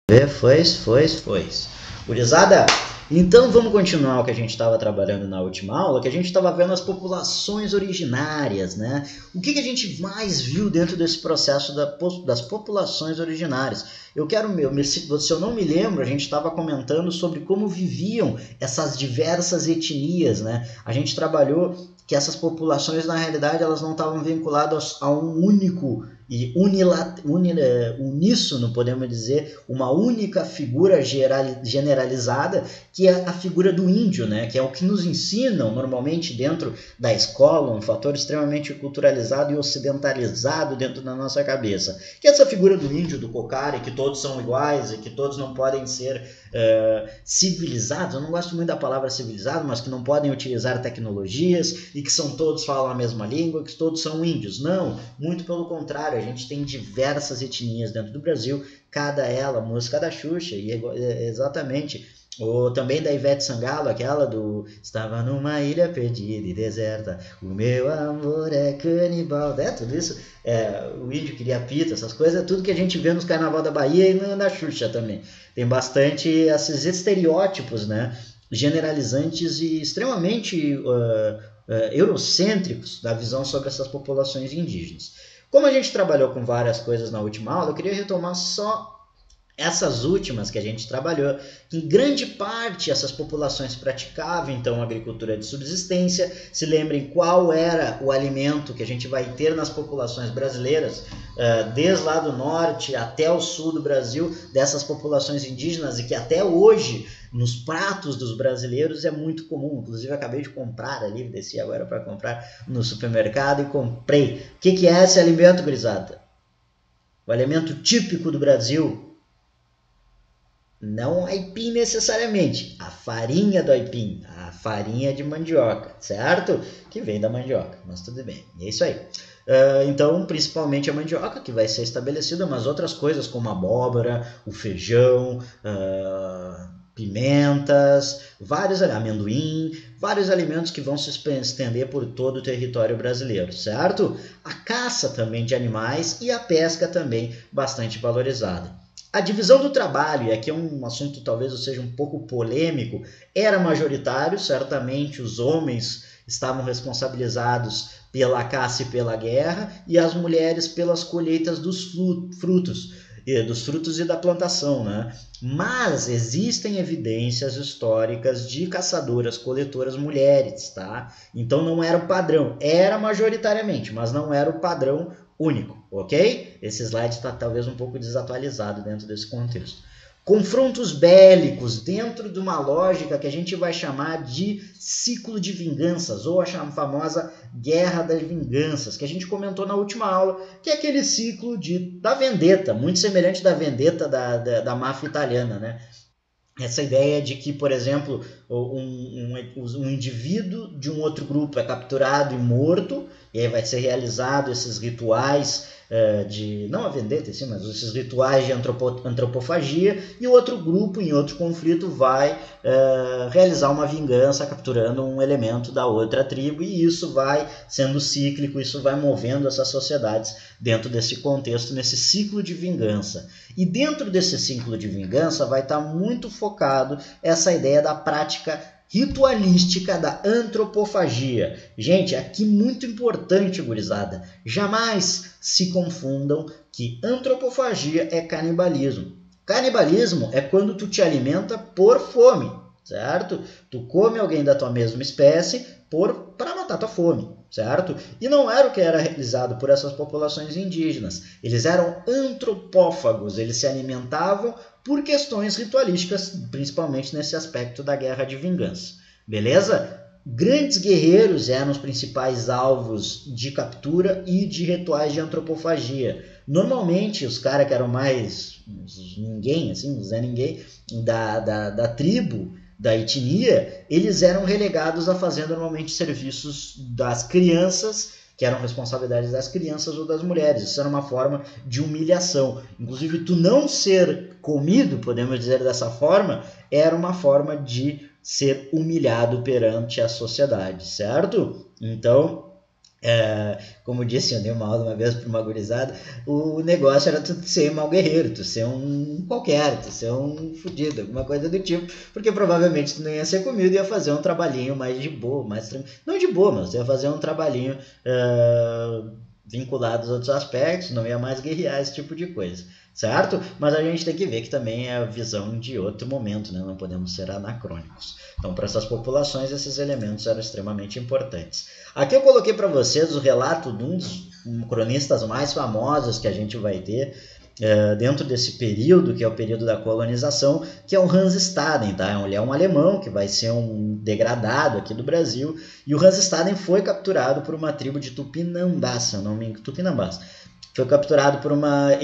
Foi. Gurizada, então vamos continuar o que a gente estava trabalhando na última aula, que a gente estava vendo as populações originárias, né? O que a gente mais viu dentro desse processo das populações originárias? Se eu não me lembro, a gente estava comentando sobre como viviam essas diversas etnias, né? A gente trabalhou que essas populações, na realidade, elas não estavam vinculadas a um único e uníssono, podemos dizer, uma única figura generalizada, que é a figura do índio, né? Que é o que nos ensinam normalmente dentro da escola, um fator extremamente culturalizado e ocidentalizado dentro da nossa cabeça. Que é essa figura do índio, do cocara, que todos são iguais e que todos não podem ser civilizados. Eu não gosto muito da palavra civilizado, mas que não podem utilizar tecnologias e que todos falam a mesma língua, que todos são índios. Não, muito pelo contrário, a gente tem diversas etnias dentro do Brasil, cada ela, música da Xuxa, e exatamente, ou também da Ivete Sangalo, aquela do estava numa ilha perdida e deserta, o meu amor é canibal, tudo isso, o índio queria pita, essas coisas, tudo que a gente vê nos carnaval da Bahia e na Xuxa também. Tem bastante esses estereótipos, né, generalizantes e extremamente eurocêntricos da visão sobre essas populações indígenas. Como a gente trabalhou com várias coisas na última aula, eu queria retomar só essas últimas que a gente trabalhou. Em grande parte, essas populações praticavam, então, agricultura de subsistência. Se lembrem qual era o alimento que a gente vai ter nas populações brasileiras, desde lá do norte até o sul do Brasil, dessas populações indígenas, e que até hoje, nos pratos dos brasileiros, é muito comum. Inclusive, acabei de comprar ali, desci agora para comprar no supermercado e comprei. O que é esse alimento, gurizada? O alimento típico do Brasil. Não aipim necessariamente, a farinha do aipim, a farinha de mandioca, certo? Que vem da mandioca, mas tudo bem, é isso aí. Então, principalmente a mandioca que vai ser estabelecida, mas outras coisas como a abóbora, o feijão, pimentas, amendoim, vários alimentos que vão se estender por todo o território brasileiro, certo? A caça também de animais e a pesca também bastante valorizada. A divisão do trabalho, e aqui é um assunto talvez seja um pouco polêmico, era majoritário, certamente os homens estavam responsabilizados pela caça e pela guerra, e as mulheres pelas colheitas dos frutos e da plantação, né? Mas existem evidências históricas de caçadoras-coletoras mulheres, tá? Então não era o padrão, era majoritariamente, mas não era o padrão único, ok? Esse slide está talvez um pouco desatualizado dentro desse contexto. Confrontos bélicos dentro de uma lógica que a gente vai chamar de ciclo de vinganças, ou a famosa guerra das vinganças, que a gente comentou na última aula, que é aquele ciclo da vendetta, muito semelhante da vendetta da máfia italiana, né? Essa ideia de que, por exemplo, um indivíduo de um outro grupo é capturado e morto, e aí vai ser realizado esses rituais não a vendetta, sim, mas esses rituais de antropofagia, e o outro grupo, em outro conflito, vai realizar uma vingança capturando um elemento da outra tribo, e isso vai sendo cíclico, isso vai movendo essas sociedades dentro desse contexto, nesse ciclo de vingança. E dentro desse ciclo de vingança vai estar muito focado essa ideia da prática ritualística da antropofagia. Gente, aqui muito importante, gurizada, jamais se confundam que antropofagia é canibalismo. Canibalismo é quando tu te alimenta por fome, certo? Tu come alguém da tua mesma espécie para matar tua fome, certo? E não era o que era realizado por essas populações indígenas. Eles eram antropófagos, eles se alimentavam por questões ritualísticas, principalmente nesse aspecto da guerra de vingança. Beleza? Grandes guerreiros eram os principais alvos de captura e de rituais de antropofagia. Normalmente, os caras que eram mais ninguém, assim, Zé Ninguém, da tribo, da etnia, eles eram relegados a fazer normalmente serviços das crianças, que eram responsabilidades das crianças ou das mulheres. Isso era uma forma de humilhação. Inclusive, tu não ser comido, podemos dizer dessa forma, era uma forma de ser humilhado perante a sociedade, certo? Então, Como disse, eu dei uma aula uma vez para uma gurizada, o negócio era tu ser mal guerreiro, tu ser um qualquer, tu ser um fudido, alguma coisa do tipo, porque provavelmente tu não ia ser comido e ia fazer um trabalhinho mais de boa, não de boa, mas ia fazer um trabalhinho vinculado aos outros aspectos, não ia mais guerrear esse tipo de coisa, certo? Mas a gente tem que ver que também é a visão de outro momento, né? Não podemos ser anacrônicos. Então, para essas populações, esses elementos eram extremamente importantes. Aqui eu coloquei para vocês o relato de um dos cronistas mais famosos que a gente vai ter dentro desse período, que é o período da colonização, que é o Hans Staden, tá? Ele é um alemão que vai ser um degradado aqui do Brasil, e o Hans Staden foi capturado por uma tribo de Tupinambás, se eu não me engano, Tupinambás. Foi capturado por uma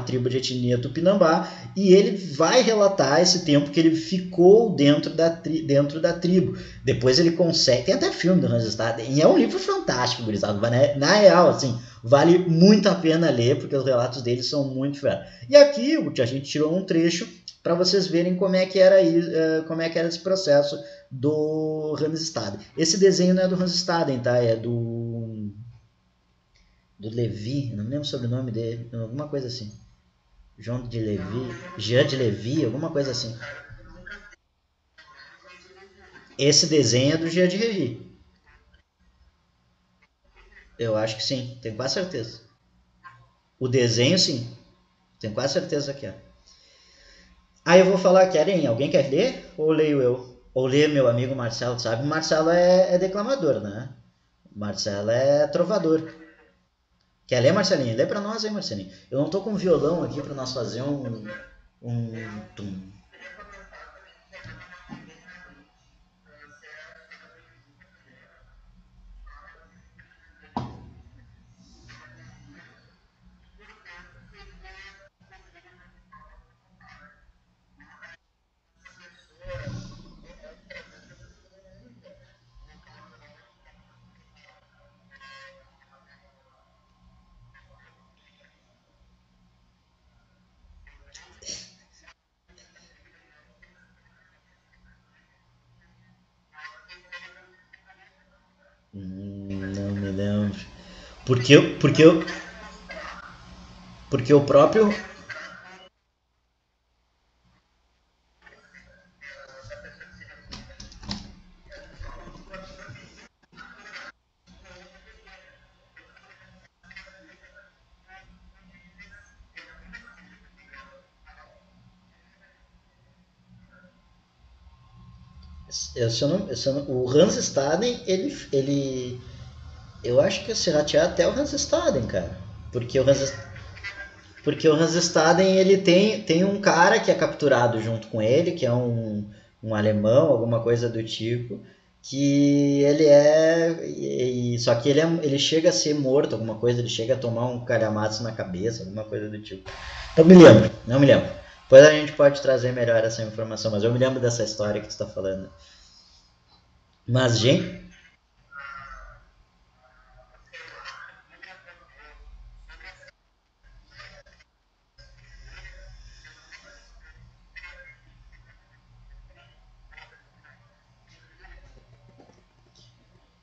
tribo de etnia Tupinambá, e ele vai relatar esse tempo que ele ficou dentro da tribo. Depois ele consegue. Tem até filme do Hans Staden, e é um livro fantástico, gurizada. Na real, assim, vale muito a pena ler, porque os relatos dele são muito fera. E aqui a gente tirou um trecho para vocês verem como é que era esse processo do Hans Staden. Esse desenho não é do Hans Staden, tá? É do Levi, não me lembro sobre o sobrenome dele, alguma coisa assim. João de Levi, Jean de Levi, alguma coisa assim. Esse desenho é do Jean de Levi. Eu acho que sim, tenho quase certeza. O desenho, sim, tenho quase certeza que é. Aí eu vou falar, querem? Alguém quer ler? Ou leio eu? Ou lê meu amigo Marcelo, sabe? Marcelo é declamador, né? Marcelo é trovador. Quer ler, Marcelinho? Lê pra nós aí, Marcelinho. Eu não tô com violão aqui pra nós fazer um tum. Não me lembro. Porque o próprio. O Hans Staden, eu acho que se ratear até o Hans Staden, cara. Porque o Hans, porque o Hans Staden, ele tem um cara que é capturado junto com ele, que é um alemão, alguma coisa do tipo, que ele só que ele chega a ser morto, alguma coisa, ele chega a tomar um calhamaço na cabeça, alguma coisa do tipo. Não me lembro, não me lembro. Depois a gente pode trazer melhor essa informação, mas eu me lembro dessa história que tu está falando. Mas, gente,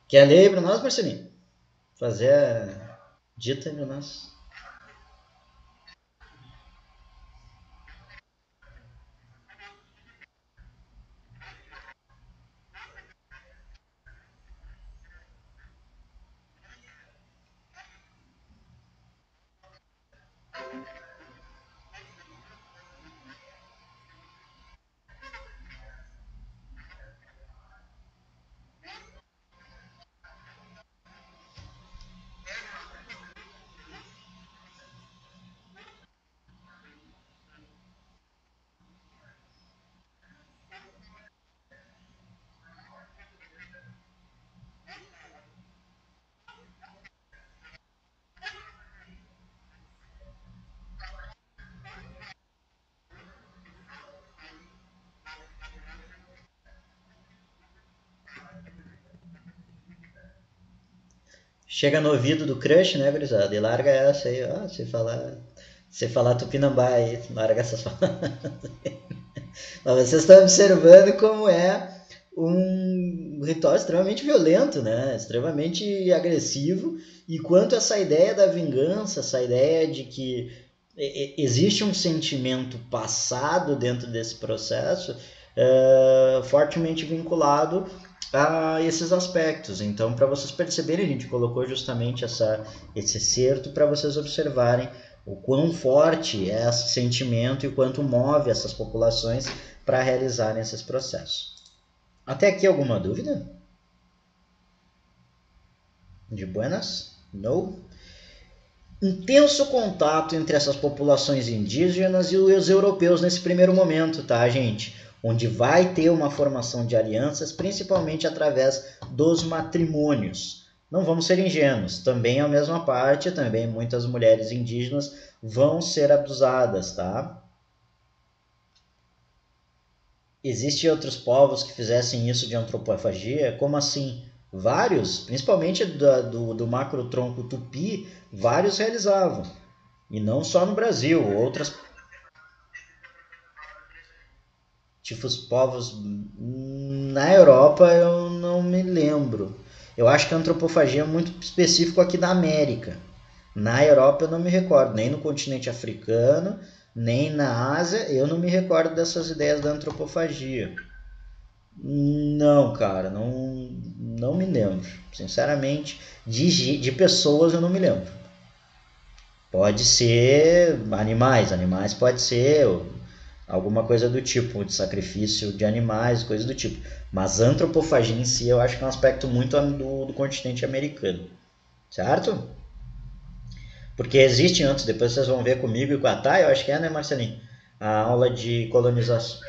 quer ler aí pra nós, Marcelinho? Fazer a dita aí pra nós. Chega no ouvido do crush, né, gurizada? E larga essa aí, ó. Se falar Tupinambá aí, larga essas palavras. Mas vocês estão observando como é um ritual extremamente violento, né? Extremamente agressivo. E quanto essa ideia da vingança, essa ideia de que existe um sentimento passado dentro desse processo, fortemente vinculado a esses aspectos. Então, para vocês perceberem, a gente colocou justamente esse excerto para vocês observarem o quão forte é esse sentimento e o quanto move essas populações para realizarem esses processos. Até aqui alguma dúvida? De buenas? Não? Intenso contato entre essas populações indígenas e os europeus nesse primeiro momento, tá, gente? Onde vai ter uma formação de alianças, principalmente através dos matrimônios. Não vamos ser ingênuos, também a mesma parte, também muitas mulheres indígenas vão ser abusadas, tá? Existem outros povos que fizessem isso de antropofagia? Como assim? Vários, principalmente do macro-tronco tupi, vários realizavam. E não só no Brasil, outros tipos povos na Europa eu não me lembro. Eu acho que a antropofagia é muito específico aqui da América. Na Europa eu não me recordo, nem no continente africano, nem na Ásia, eu não me recordo dessas ideias da antropofagia. Não, cara, não me lembro. Sinceramente, de pessoas eu não me lembro. Pode ser animais pode ser alguma coisa do tipo, de sacrifício de animais, coisa do tipo. Mas antropofagia em si eu acho que é um aspecto muito do continente americano, certo? Porque existe antes, depois vocês vão ver comigo e com a Thay, eu acho que é, né, Marcelinho? A aula de colonização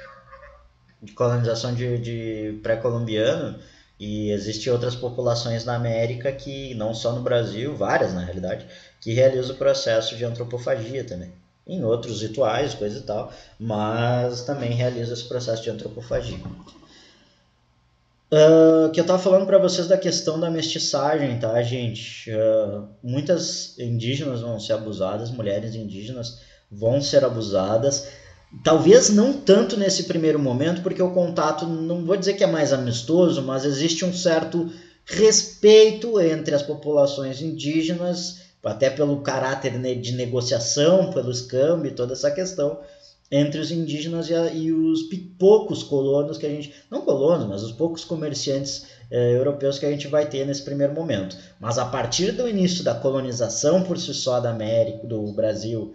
de pré-colombiano, e existem outras populações na América que, não só no Brasil, várias na realidade, que realizam o processo de antropofagia também. Em outros rituais, coisa e tal, mas também realiza esse processo de antropofagia. Que eu tava falando para vocês da questão da mestiçagem, tá, gente? Muitas indígenas vão ser abusadas, mulheres indígenas vão ser abusadas. Talvez não tanto nesse primeiro momento, porque o contato, não vou dizer que é mais amistoso, mas existe um certo respeito entre as populações indígenas, até pelo caráter de negociação, pelo escambo e toda essa questão, entre os indígenas e os poucos colonos que a gente, não colonos, mas os poucos comerciantes europeus que a gente vai ter nesse primeiro momento. Mas a partir do início da colonização por si só da América, do Brasil,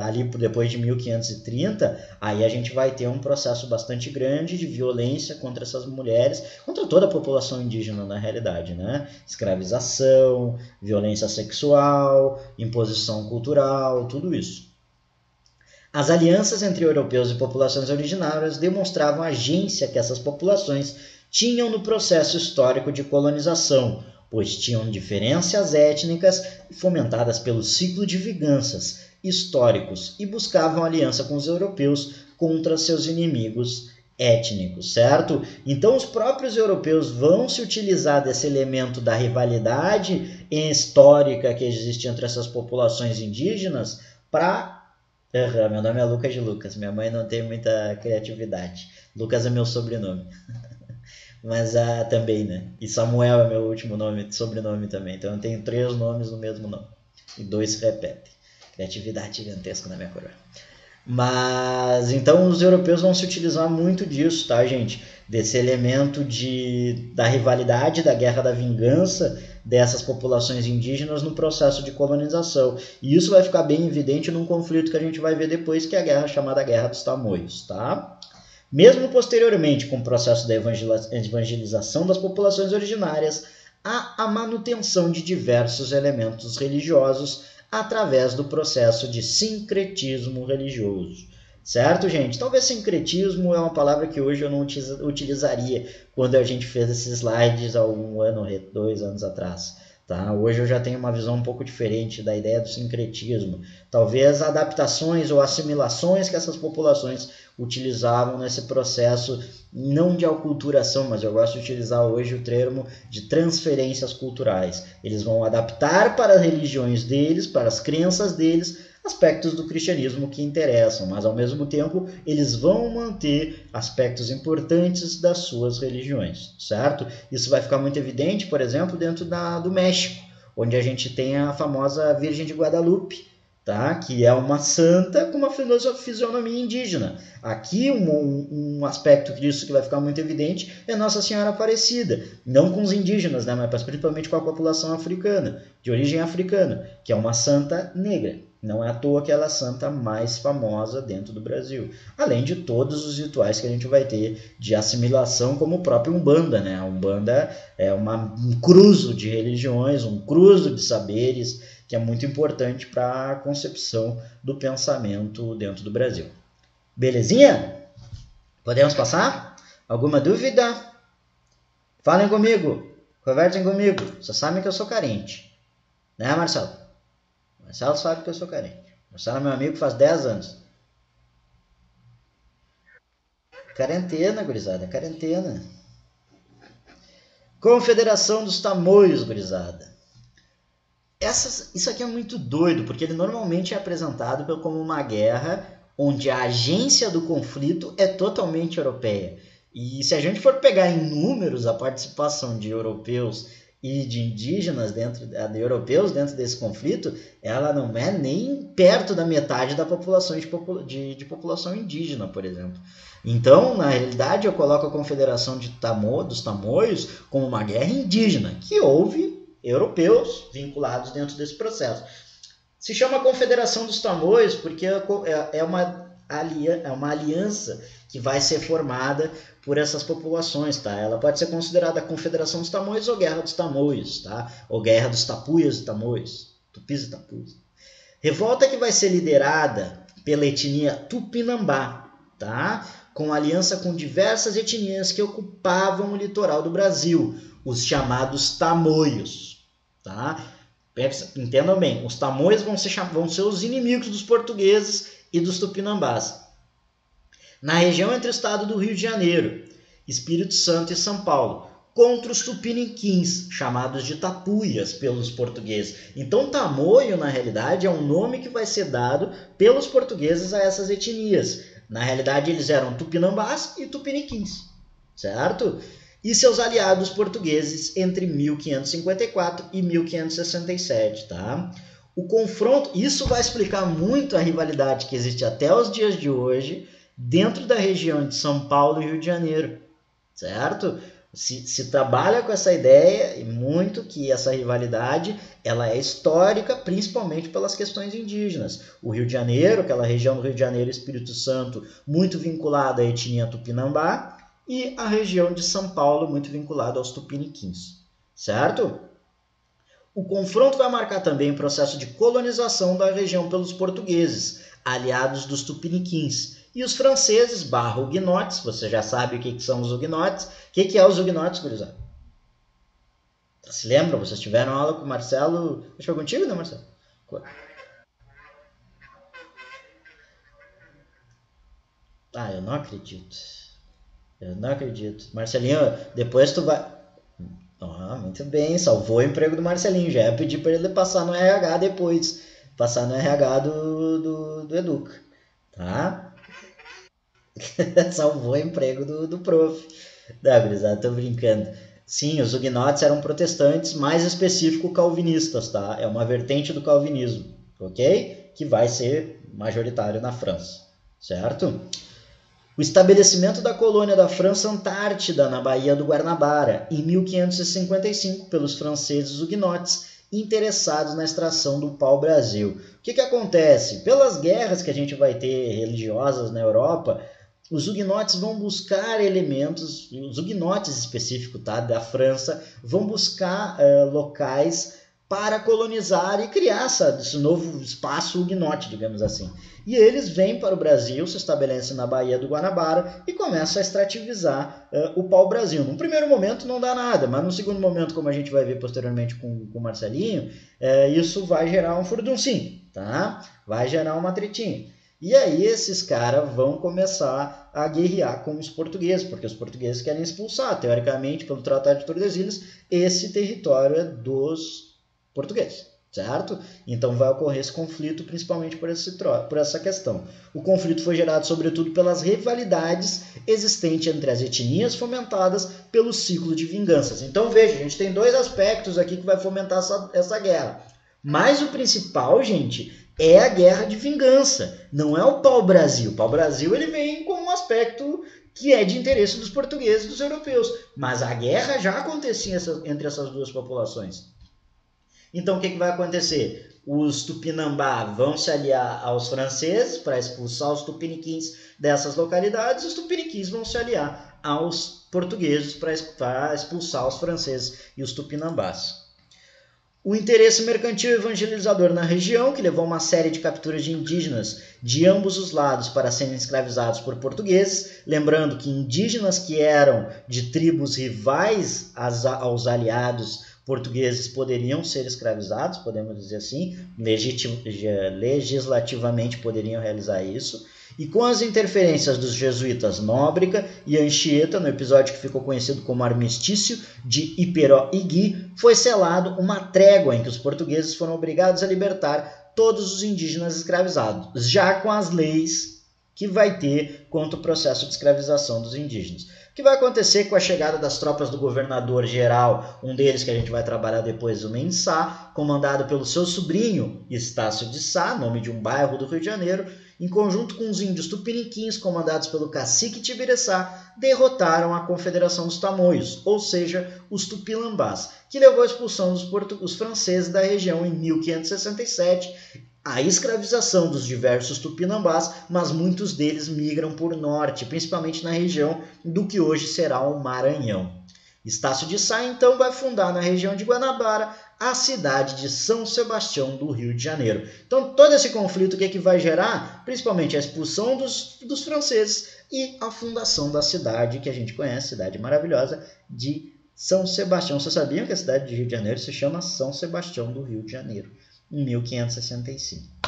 ali depois de 1530, aí a gente vai ter um processo bastante grande de violência contra essas mulheres, contra toda a população indígena na realidade, né? Escravização, violência sexual, imposição cultural, tudo isso. As alianças entre europeus e populações originárias demonstravam a agência que essas populações tinham no processo histórico de colonização, pois tinham diferenças étnicas fomentadas pelo ciclo de vinganças históricos e buscavam aliança com os europeus contra seus inimigos étnicos, certo? Então os próprios europeus vão se utilizar desse elemento da rivalidade histórica que existe entre essas populações indígenas para... Meu nome é Lucas de Lucas. Minha mãe não tem muita criatividade. Lucas é meu sobrenome. Mas também, né? E Samuel é meu último nome, sobrenome também. Então eu tenho 3 nomes no mesmo nome. E 2 se repetem. Criatividade gigantesca na minha coroa. Mas então os europeus vão se utilizar muito disso, tá, gente? Desse elemento da rivalidade, da guerra da vingança dessas populações indígenas no processo de colonização. E isso vai ficar bem evidente num conflito que a gente vai ver depois, que é a guerra chamada Guerra dos Tamoios, tá? Mesmo posteriormente, com o processo da evangelização das populações originárias, há a manutenção de diversos elementos religiosos através do processo de sincretismo religioso. Certo, gente? Talvez sincretismo é uma palavra que hoje eu não utilizaria quando a gente fez esses slides há 1 ano, 2 anos atrás. Tá? Hoje eu já tenho uma visão um pouco diferente da ideia do sincretismo. Talvez adaptações ou assimilações que essas populações utilizavam nesse processo, não de aculturação, mas eu gosto de utilizar hoje o termo de transferências culturais. Eles vão adaptar para as religiões deles, para as crenças deles, aspectos do cristianismo que interessam, mas ao mesmo tempo eles vão manter aspectos importantes das suas religiões, certo? Isso vai ficar muito evidente, por exemplo, dentro do México, onde a gente tem a famosa Virgem de Guadalupe, tá? Que é uma santa com uma fisionomia indígena. Aqui um aspecto disso que vai ficar muito evidente é Nossa Senhora Aparecida, não com os indígenas, né? Mas principalmente com a população africana, de origem africana, que é uma santa negra. Não é à toa que ela é a santa mais famosa dentro do Brasil. Além de todos os rituais que a gente vai ter de assimilação, como o próprio Umbanda, né? A Umbanda é um cruzo de religiões, um cruzo de saberes, que é muito importante para a concepção do pensamento dentro do Brasil. Belezinha? Podemos passar? Alguma dúvida? Falem comigo, conversem comigo. Vocês sabem que eu sou carente. Né, Marcelo? Marcelo sabe que eu sou carente. Marcelo é meu amigo faz 10 anos. Quarentena, gurizada, quarentena. Confederação dos Tamoios, gurizada. Isso aqui é muito doido, porque ele normalmente é apresentado como uma guerra onde a agência do conflito é totalmente europeia. E se a gente for pegar em números a participação de europeus e de indígenas de europeus dentro desse conflito, ela não é nem perto da metade da população de população indígena, por exemplo. Então, na realidade, eu coloco a Confederação dos Tamoios como uma guerra indígena, que houve europeus vinculados dentro desse processo. Se chama Confederação dos Tamoios porque é uma aliança que vai ser formada por essas populações, tá? Ela pode ser considerada Confederação dos Tamoios ou Guerra dos Tamoios, tá? Ou Guerra dos Tapuias e Tamoios, Tupis e Tapuias. Revolta que vai ser liderada pela etnia Tupinambá, tá? Com aliança com diversas etnias que ocupavam o litoral do Brasil, os chamados Tamoios, tá? Entendam bem, os Tamoios vão ser os inimigos dos portugueses e dos Tupinambás. Na região entre o estado do Rio de Janeiro, Espírito Santo e São Paulo, contra os tupiniquins, chamados de tapuias pelos portugueses. Então, tamoio, na realidade, é um nome que vai ser dado pelos portugueses a essas etnias. Na realidade, eles eram tupinambás e tupiniquins, certo? E seus aliados portugueses entre 1554 e 1567, tá? O confronto, isso vai explicar muito a rivalidade que existe até os dias de hoje dentro da região de São Paulo e Rio de Janeiro, certo? Se trabalha com essa ideia e muito que essa rivalidade ela é histórica, principalmente pelas questões indígenas. O Rio de Janeiro, aquela região do Rio de Janeiro e Espírito Santo, muito vinculada à etnia Tupinambá, e a região de São Paulo, muito vinculada aos tupiniquins, certo? O confronto vai marcar também o processo de colonização da região pelos portugueses, aliados dos tupiniquins, e os franceses huguenotes. Você já sabe o que são os huguenotes. O que é os huguenotes, gurizada? Se lembra? Vocês tiveram aula com o Marcelo? Acho que foi contigo, né, Marcelo? Ah, eu não acredito. Eu não acredito. Marcelinho, depois tu vai... Ah, muito bem, salvou o emprego do Marcelinho. Já ia pedir para ele passar no RH depois. Passar no RH do Educa. Tá? Salvou o emprego do prof. Não, gurizada, tô brincando. Sim, os huguenotes eram protestantes, mais específico calvinistas, tá? É uma vertente do calvinismo, ok? Que vai ser majoritário na França, certo? O estabelecimento da colônia da França Antártida na Baía do Guanabara, em 1555, pelos franceses huguenotes, interessados na extração do pau-brasil. O que acontece? Pelas guerras que a gente vai ter religiosas na Europa, os huguenotes vão buscar elementos, os huguenotes específicos, tá, da França, vão buscar locais para colonizar e criar esse novo espaço huguenote, digamos assim. E eles vêm para o Brasil, se estabelecem na Baía do Guanabara e começam a extrativizar o pau-brasil. Num primeiro momento não dá nada, mas no segundo momento, como a gente vai ver posteriormente com o Marcelinho, isso vai gerar um furduncinho, tá? Vai gerar uma tretinha. E aí esses caras vão começar a guerrear com os portugueses, porque os portugueses querem expulsar, teoricamente, pelo Tratado de Tordesilhas, esse território é dos portugueses, certo? Então vai ocorrer esse conflito principalmente por essa questão. O conflito foi gerado sobretudo pelas rivalidades existentes entre as etnias fomentadas pelo ciclo de vinganças. Então veja, a gente tem dois aspectos aqui que vai fomentar essa guerra. Mas o principal, gente, é a guerra de vingança, não é o pau-brasil. O pau-brasil ele vem como um aspecto que é de interesse dos portugueses e dos europeus, mas a guerra já acontecia entre essas duas populações. Então, o que vai acontecer? Os Tupinambá vão se aliar aos franceses para expulsar os tupiniquins dessas localidades, e os tupiniquins vão se aliar aos portugueses para expulsar os franceses e os tupinambás. O interesse mercantil evangelizador na região, que levou a uma série de capturas de indígenas de ambos os lados para serem escravizados por portugueses, lembrando que indígenas que eram de tribos rivais aos aliados portugueses poderiam ser escravizados, podemos dizer assim, legislativamente poderiam realizar isso. E com as interferências dos jesuítas Nóbrega e Anchieta, no episódio que ficou conhecido como Armistício de Iperó-Igui, foi selado uma trégua em que os portugueses foram obrigados a libertar todos os indígenas escravizados, já com as leis que vai ter quanto ao processo de escravização dos indígenas. O que vai acontecer com a chegada das tropas do governador-geral, um deles que a gente vai trabalhar depois, o Mensá, comandado pelo seu sobrinho Estácio de Sá, nome de um bairro do Rio de Janeiro, em conjunto com os índios tupiniquins, comandados pelo cacique Tibiriçá, derrotaram a Confederação dos Tamoios, ou seja, os tupilambás, que levou à expulsão dos franceses da região em 1567, a escravização dos diversos tupinambás, mas muitos deles migram por norte, principalmente na região do que hoje será o Maranhão. Estácio de Sá, então, vai fundar na região de Guanabara a cidade de São Sebastião do Rio de Janeiro. Então, todo esse conflito, o que vai gerar? Principalmente a expulsão dos franceses e a fundação da cidade que a gente conhece, cidade maravilhosa, de São Sebastião. Vocês sabiam que a cidade de Rio de Janeiro se chama São Sebastião do Rio de Janeiro, em 1565.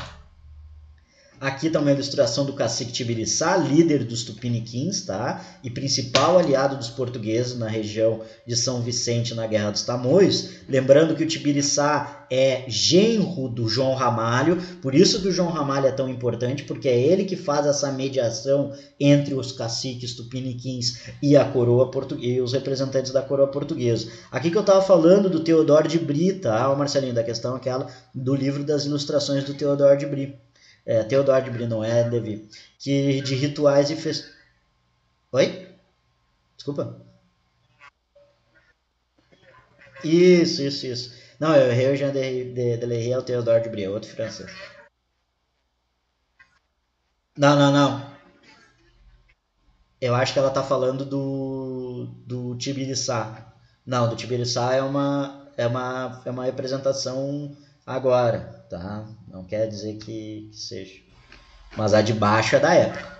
Aqui está uma ilustração do cacique Tibiriçá, líder dos tupiniquins, tá? E principal aliado dos portugueses na região de São Vicente na Guerra dos Tamoios. Lembrando que o Tibiriçá é genro do João Ramalho, por isso que o João Ramalho é tão importante, porque é ele que faz essa mediação entre os caciques tupiniquins e a coroa portuguesa, e os representantes da coroa portuguesa. Aqui que eu estava falando do Teodoro de Bry, tá? O Marcelinho, da questão aquela do livro das ilustrações do Teodoro de Bry. Teodoro de Bry, não é, Levi? Que de rituais e fest... Oi? Desculpa. Isso. Não, é o Rio de Lerry, é o Teodoro de Bry, é outro francês. Não. Eu acho que ela tá falando do Tibiriçá. Não, do Tibiriçá é uma representação agora, tá? Não quer dizer que seja. Mas a de baixo é da época.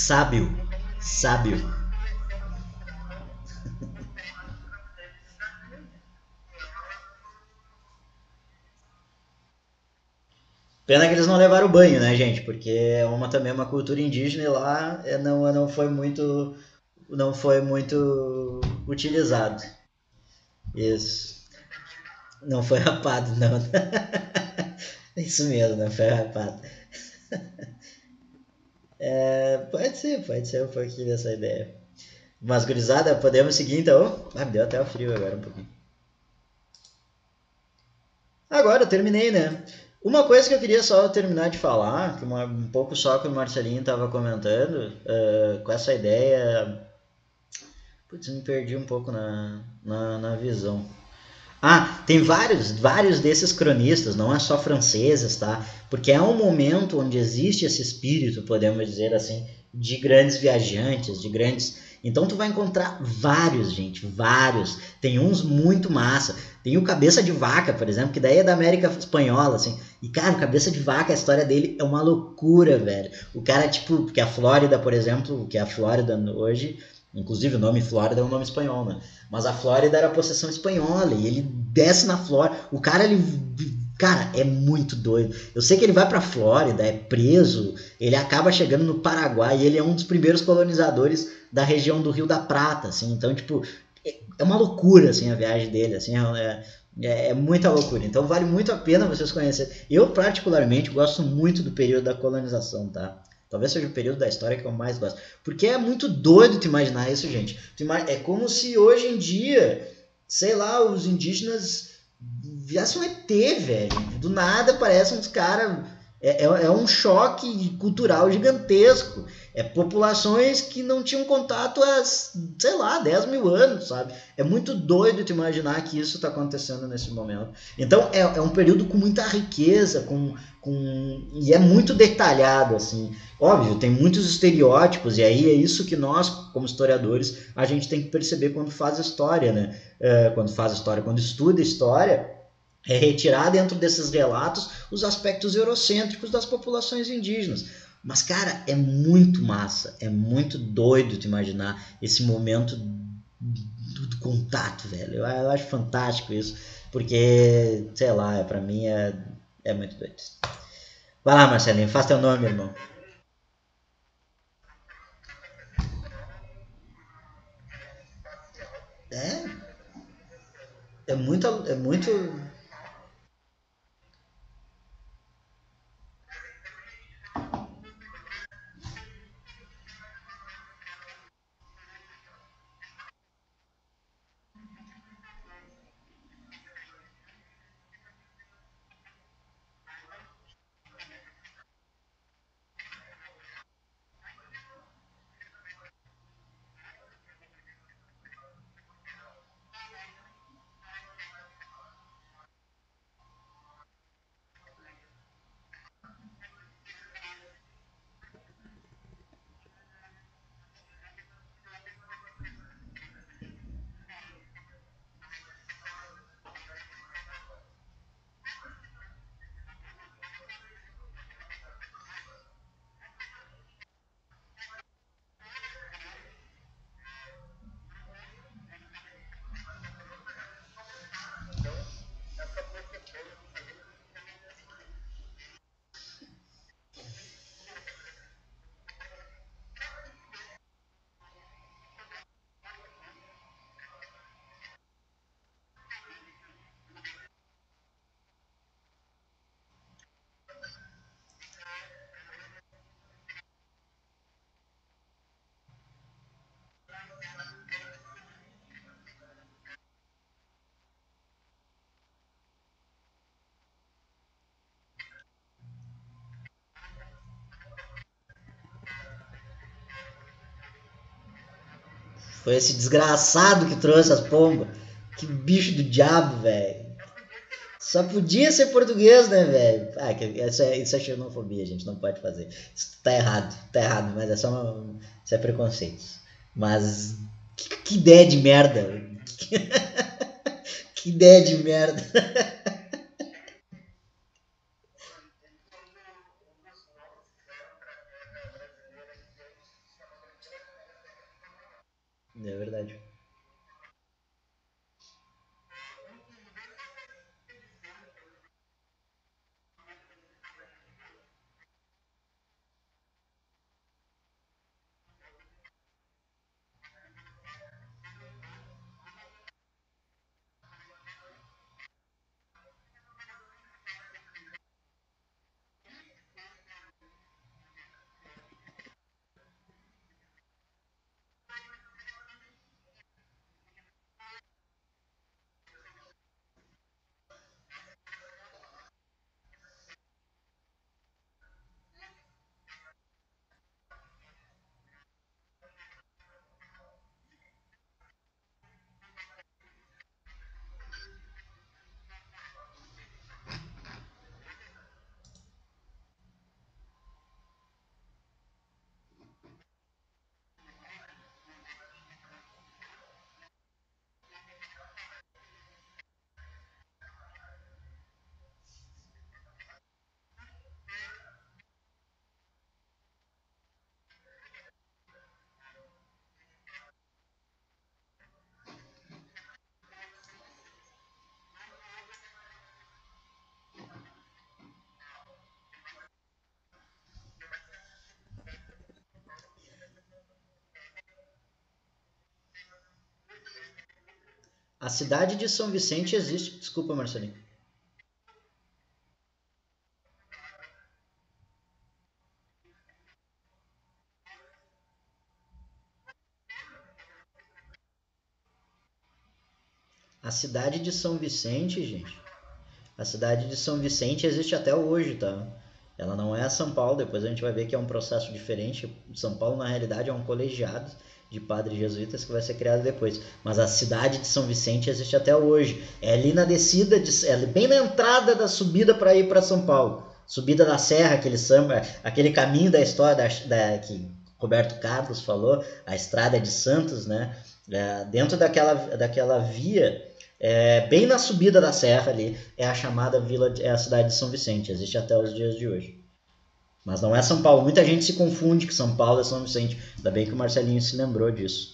Sábio. Sábio. Pena que eles não levaram banho, né, gente? Porque também uma cultura indígena e lá não foi muito utilizado. Isso. Não foi rapado, não. Isso mesmo, não foi rapado. Pode ser um pouquinho dessa ideia. Mas, gurizada, podemos seguir então? Ah, me deu até o frio agora um pouquinho. Agora, eu terminei, né? Uma coisa que eu queria só terminar de falar, um pouco só que o Marcelinho estava comentando, com essa ideia. Putz, me perdi um pouco na visão. Ah, tem vários desses cronistas, não é só franceses, tá? Porque é um momento onde existe esse espírito, podemos dizer assim, de grandes viajantes, de grandes. Então tu vai encontrar vários, gente, vários. Tem uns muito massa. Tem o Cabeça de Vaca, por exemplo, que daí é da América Espanhola, assim. E, cara, o Cabeça de Vaca, a história dele é uma loucura, velho. O cara, tipo, porque a Flórida, por exemplo, que é a Flórida hoje, inclusive o nome Flórida é um nome espanhol, né? Mas a Flórida era a possessão espanhola e ele desce na Flórida. O cara, ele. Cara, é muito doido. Eu sei que ele vai pra Flórida, é preso, ele acaba chegando no Paraguai e ele é um dos primeiros colonizadores da região do Rio da Prata, assim. Então, tipo, é uma loucura, assim, a viagem dele, assim, é muita loucura. Então, vale muito a pena vocês conhecerem. Eu, particularmente, gosto muito do período da colonização, tá? Talvez seja o período da história que eu mais gosto. Porque é muito doido tu imaginar isso, gente. É como se hoje em dia, sei lá, os indígenas viessem um ET, velho. Do nada aparecem uns caras. É um choque cultural gigantesco. É populações que não tinham contato há, sei lá, 10 mil anos, sabe? É muito doido te imaginar que isso está acontecendo nesse momento. Então é um período com muita riqueza, e é muito detalhado, assim. Óbvio, tem muitos estereótipos, e aí é isso que nós, como historiadores, a gente tem que perceber quando faz história, né? Quando faz história, quando estuda história, é retirar dentro desses relatos os aspectos eurocêntricos das populações indígenas. Mas, cara, é muito massa, é muito doido te imaginar esse momento do contato, velho. Eu acho fantástico isso, porque, sei lá, pra mim é muito doido. Vai lá, Marcelinho, faz teu nome, irmão. É, é muito. Foi esse desgraçado que trouxe as pombas. Que bicho do diabo, velho. Só podia ser português, né, velho? Ah, isso é xenofobia, a gente não pode fazer. Isso tá errado, mas é só isso é preconceito. Mas que ideia de merda. Que ideia de merda. É verdade. A cidade de São Vicente existe. Desculpa, Marcelinho. A cidade de São Vicente, gente. A cidade de São Vicente existe até hoje, tá? Ela não é São Paulo, depois a gente vai ver que é um processo diferente. São Paulo, na realidade, é um colegiado de padres jesuítas que vai ser criado depois. Mas a cidade de São Vicente existe até hoje. É ali na descida, é bem na entrada da subida para ir para São Paulo. Subida da Serra, aquele samba, aquele caminho da história que Roberto Carlos falou, a Estrada de Santos, né? Dentro daquela via, bem na subida da serra ali, é a chamada é a cidade de São Vicente, existe até os dias de hoje. Mas não é São Paulo, muita gente se confunde que São Paulo é São Vicente, ainda bem que o Marcelinho se lembrou disso.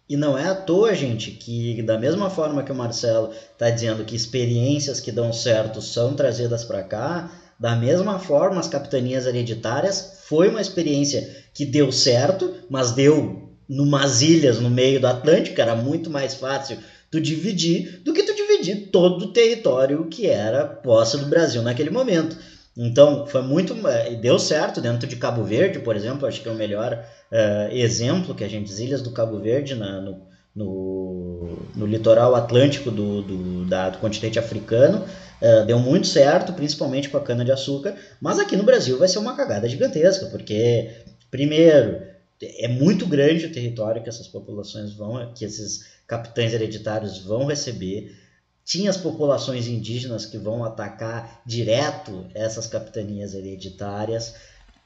E não é à toa, gente, que da mesma forma que o Marcelo está dizendo que experiências que dão certo são trazidas para cá, da mesma forma as capitanias hereditárias foi uma experiência que deu certo, mas deu numas ilhas no meio do Atlântico, era muito mais fácil tu dividir do que tu dividir todo o território que era posse do Brasil naquele momento. Então, foi muito. Deu certo dentro de Cabo Verde, por exemplo, acho que é o melhor exemplo que a gente, as ilhas do Cabo Verde, no litoral atlântico do continente africano, deu muito certo, principalmente com a cana-de-açúcar, mas aqui no Brasil vai ser uma cagada gigantesca, porque, primeiro, é muito grande o território que essas populações vão, que esses capitães hereditários vão receber. Tinha as populações indígenas que vão atacar direto essas capitanias hereditárias.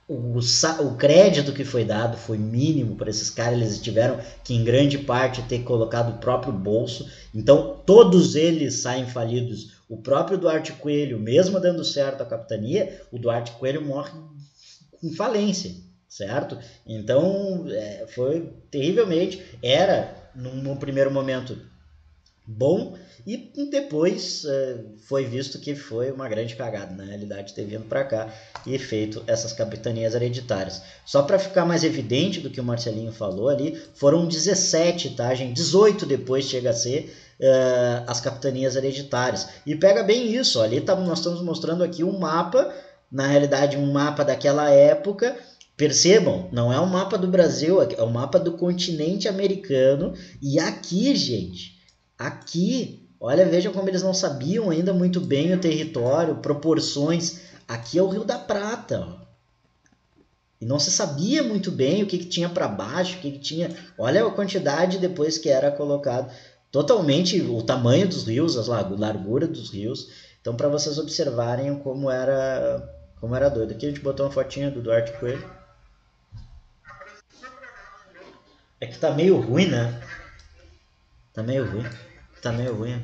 o crédito que foi dado foi mínimo para esses caras, eles tiveram que, em grande parte, ter colocado o próprio bolso. Então, todos eles saem falidos. O próprio Duarte Coelho, mesmo dando certo a capitania, o Duarte Coelho morre em falência, certo? Então, foi terrivelmente. Era, num primeiro momento, bom, e depois foi visto que foi uma grande cagada, na realidade, ter vindo para cá e feito essas capitanias hereditárias. Só para ficar mais evidente do que o Marcelinho falou ali, foram 17, tá, gente? 18 depois chega a ser as capitanias hereditárias. E pega bem isso, ó, ali nós estamos mostrando aqui um mapa, na realidade um mapa daquela época. Percebam, não é um mapa do Brasil, é um mapa do continente americano. E aqui, gente, aqui, olha, vejam como eles não sabiam ainda muito bem o território, proporções. Aqui é o Rio da Prata, ó. E não se sabia muito bem o que tinha para baixo, o que tinha. Olha a quantidade depois que era colocado. Totalmente o tamanho dos rios, a largura dos rios. Então, para vocês observarem como era doido. Aqui a gente botou uma fotinha do Duarte Coelho. É que tá meio ruim, né? Tá meio ruim. Tá meio ruim.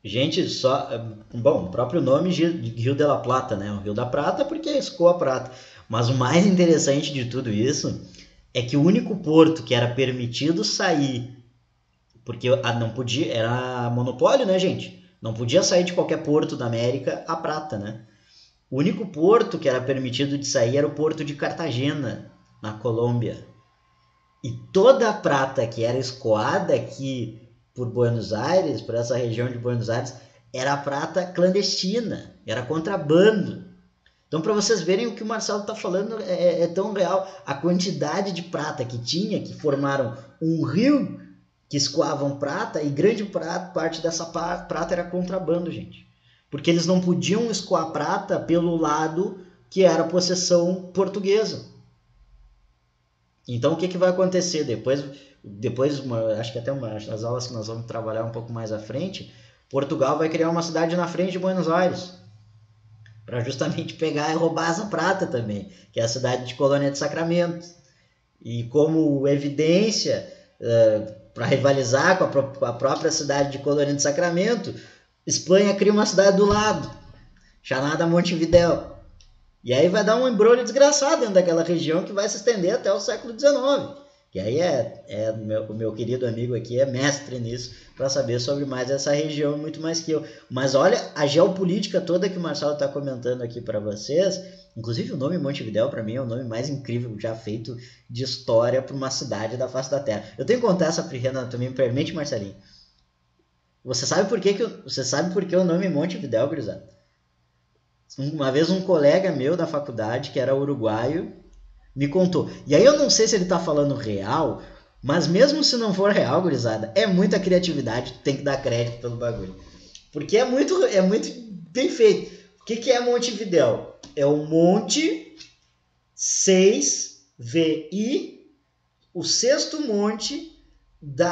Gente, só. Bom, o próprio nome Rio de la Plata, né? O Rio da Prata porque escoa a prata. Mas o mais interessante de tudo isso é que o único porto que era permitido sair, porque não podia, era monopólio, né, gente? Não podia sair de qualquer porto da América a prata, né? O único porto que era permitido de sair era o porto de Cartagena, na Colômbia. E toda a prata que era escoada aqui por Buenos Aires, por essa região de Buenos Aires, era prata clandestina, era contrabando. Então, para vocês verem o que o Marcelo está falando é tão real. A quantidade de prata que tinha, que formaram um rio que escoavam prata, e grande parte dessa prata era contrabando, gente. Porque eles não podiam escoar prata pelo lado que era possessão portuguesa. Então, o que vai acontecer depois acho que até nas aulas que nós vamos trabalhar um pouco mais à frente, Portugal vai criar uma cidade na frente de Buenos Aires, para justamente pegar e roubar essa prata também, que é a cidade de Colônia de Sacramento. E como evidência, para rivalizar com a própria cidade de Colônia de Sacramento, Espanha cria uma cidade do lado, chamada Montevidéu. E aí vai dar um embrulho desgraçado dentro daquela região que vai se estender até o século XIX. Que aí o meu querido amigo aqui é mestre nisso, para saber sobre mais essa região, muito mais que eu. Mas olha a geopolítica toda que o Marcelo está comentando aqui para vocês. Inclusive o nome Montevidéu para mim é o nome mais incrível já feito de história para uma cidade da face da Terra. Eu tenho que contar essa Renan, também me permite, Marcelinho. Você sabe por que o nome Montevidéu, gurizada? Uma vez um colega meu da faculdade, que era uruguaio, me contou. E aí eu não sei se ele tá falando real, mas mesmo se não for real, gurizada, é muita criatividade, tem que dar crédito pelo bagulho. Porque é muito bem feito. O que, que é Montevidéu? É o Monte 6VI, o sexto monte de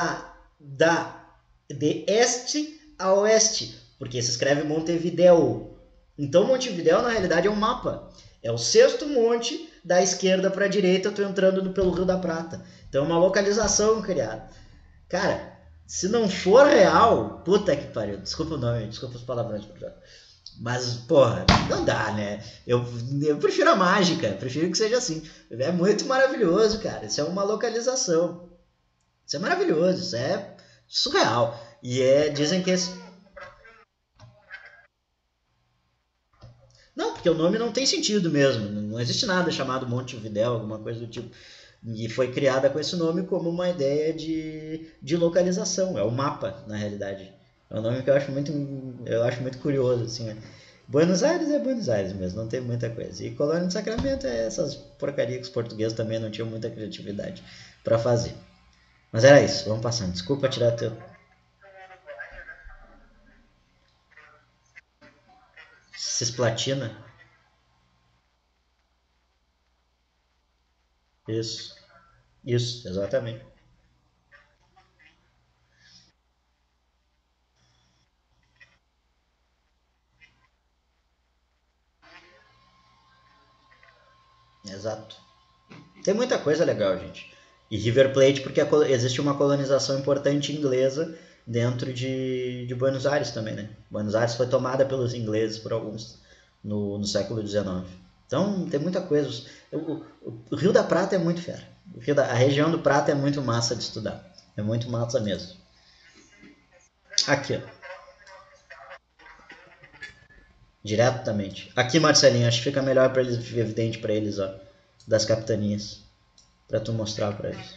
este a oeste, porque se escreve Montevidéu. Então Montevidéu na realidade é um mapa. É o sexto monte da esquerda para a direita, tu entrando pelo Rio da Prata. Então é uma localização criada. Cara, se não for real, puta que pariu. Desculpa o nome, desculpa os palavrões, mas, porra, não dá, né? Eu prefiro a mágica, prefiro que seja assim. É muito maravilhoso, cara. Isso é uma localização. Isso é maravilhoso, isso é surreal. E dizem que esse. Não, porque o nome não tem sentido mesmo. Não existe nada chamado Monte Vidéu, alguma coisa do tipo. E foi criada com esse nome como uma ideia de localização. É o mapa, na realidade. É um nome que eu acho muito curioso, assim. Buenos Aires é Buenos Aires mesmo, não tem muita coisa. E Colônia de Sacramento é essas porcarias que os portugueses também não tinham muita criatividade para fazer. Mas era isso, vamos passando. Desculpa tirar teu. Cisplatina? Isso. Isso, exatamente. Exato. Tem muita coisa legal, gente. E River Plate, porque existe uma colonização importante inglesa dentro de Buenos Aires também, né? Buenos Aires foi tomada pelos ingleses por alguns no século XIX. Então tem muita coisa. O Rio da Prata é muito fera. A região do Prata é muito massa de estudar. É muito massa mesmo. Aqui, ó. Diretamente. Aqui, Marcelinho, acho que fica melhor para eles, evidente para eles, ó. Das capitanias. Para tu mostrar para eles.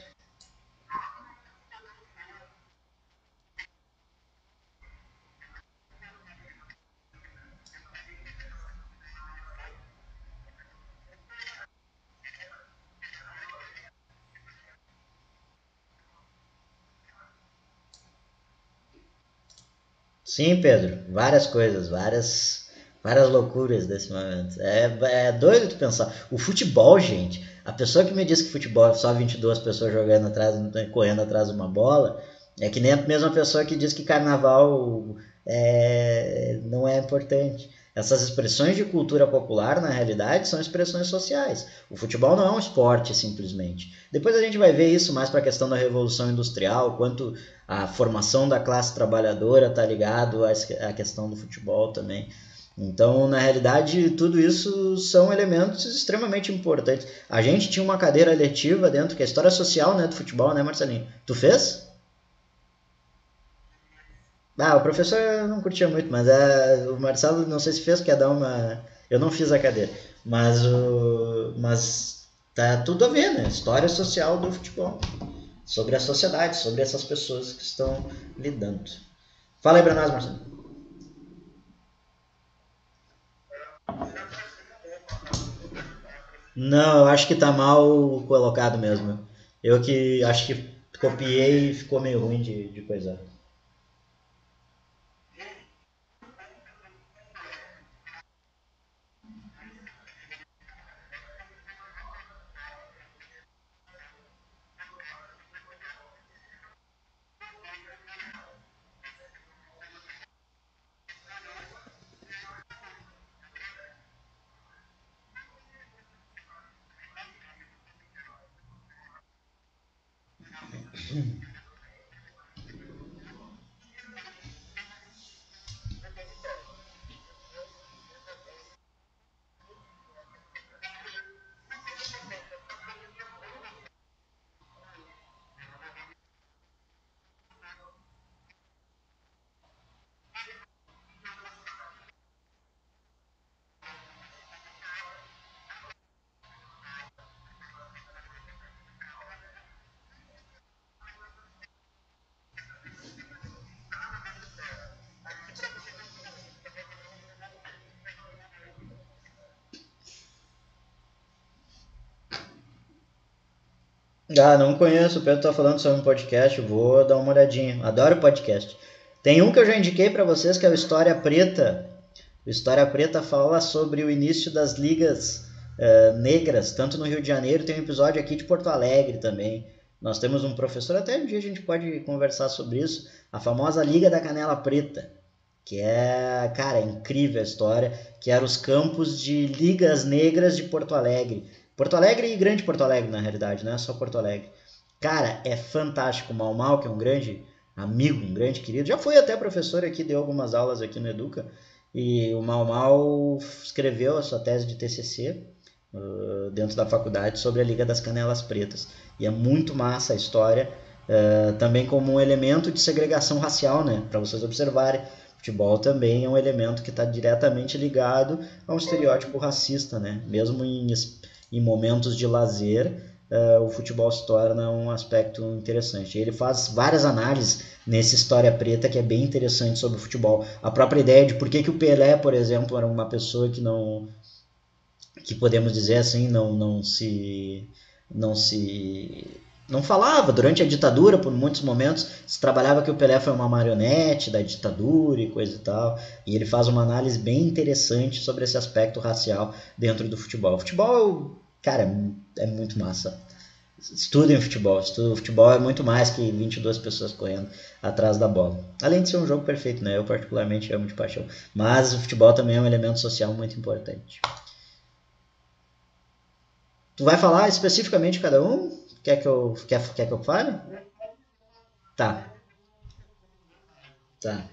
Sim, Pedro, várias coisas, várias loucuras desse momento. É doido tu pensar. O futebol, gente, a pessoa que me diz que futebol é só 22 pessoas jogando atrás, correndo atrás de uma bola, é que nem a mesma pessoa que diz que carnaval não é importante. Essas expressões de cultura popular, na realidade, são expressões sociais. O futebol não é um esporte, simplesmente. Depois a gente vai ver isso mais para a questão da Revolução Industrial, quanto a formação da classe trabalhadora está ligado à questão do futebol também. Então, na realidade, tudo isso são elementos extremamente importantes. A gente tinha uma cadeira letiva dentro, que é a história social, né, do futebol, né, Marcelinho? Tu fez? Ah, o professor não curtia muito, mas o Marcelo, não sei se fez, quer dar uma. Eu não fiz a cadeira, mas tá tudo a ver, né? História social do futebol, sobre a sociedade, sobre essas pessoas que estão lidando. Fala aí pra nós, Marcelo. Não, eu acho que tá mal colocado mesmo. Eu que acho que copiei e ficou meio ruim de coisa. Ah, não conheço, o Pedro tá falando sobre um podcast, vou dar uma olhadinha. Adoro podcast. Tem um que eu já indiquei para vocês que é o História Preta. O História Preta fala sobre o início das ligas negras, tanto no Rio de Janeiro, tem um episódio aqui de Porto Alegre também. Nós temos um professor, até um dia a gente pode conversar sobre isso, a famosa Liga da Canela Preta, que é, cara, incrível a história, que eram os campos de ligas negras de Porto Alegre. Porto Alegre e Grande Porto Alegre, na realidade, não é só Porto Alegre. Cara, é fantástico. O Mal Mal, que é um grande amigo, um grande querido, já foi até professor aqui, deu algumas aulas aqui no Educa, e o Mal Mal escreveu a sua tese de TCC dentro da faculdade sobre a Liga das Canelas Pretas. E é muito massa a história, também como um elemento de segregação racial, né? Para vocês observarem. Futebol também é um elemento que está diretamente ligado a um estereótipo racista, né? Mesmo em momentos de lazer, o futebol se torna um aspecto interessante. Ele faz várias análises nessa história preta que é bem interessante sobre o futebol. A própria ideia de por que, que o Pelé, por exemplo, era uma pessoa que não, que podemos dizer assim, não se não falava durante a ditadura, por muitos momentos se trabalhava que o Pelé foi uma marionete da ditadura e coisa e tal, e ele faz uma análise bem interessante sobre esse aspecto racial dentro do futebol. O futebol, cara, é muito massa. Estudem futebol, o futebol é muito mais que 22 pessoas correndo atrás da bola. Além de ser um jogo perfeito, né? Eu particularmente amo de paixão, mas o futebol também é um elemento social muito importante. Tu vai falar especificamente cada um? Quer que eu fale? Tá, tá.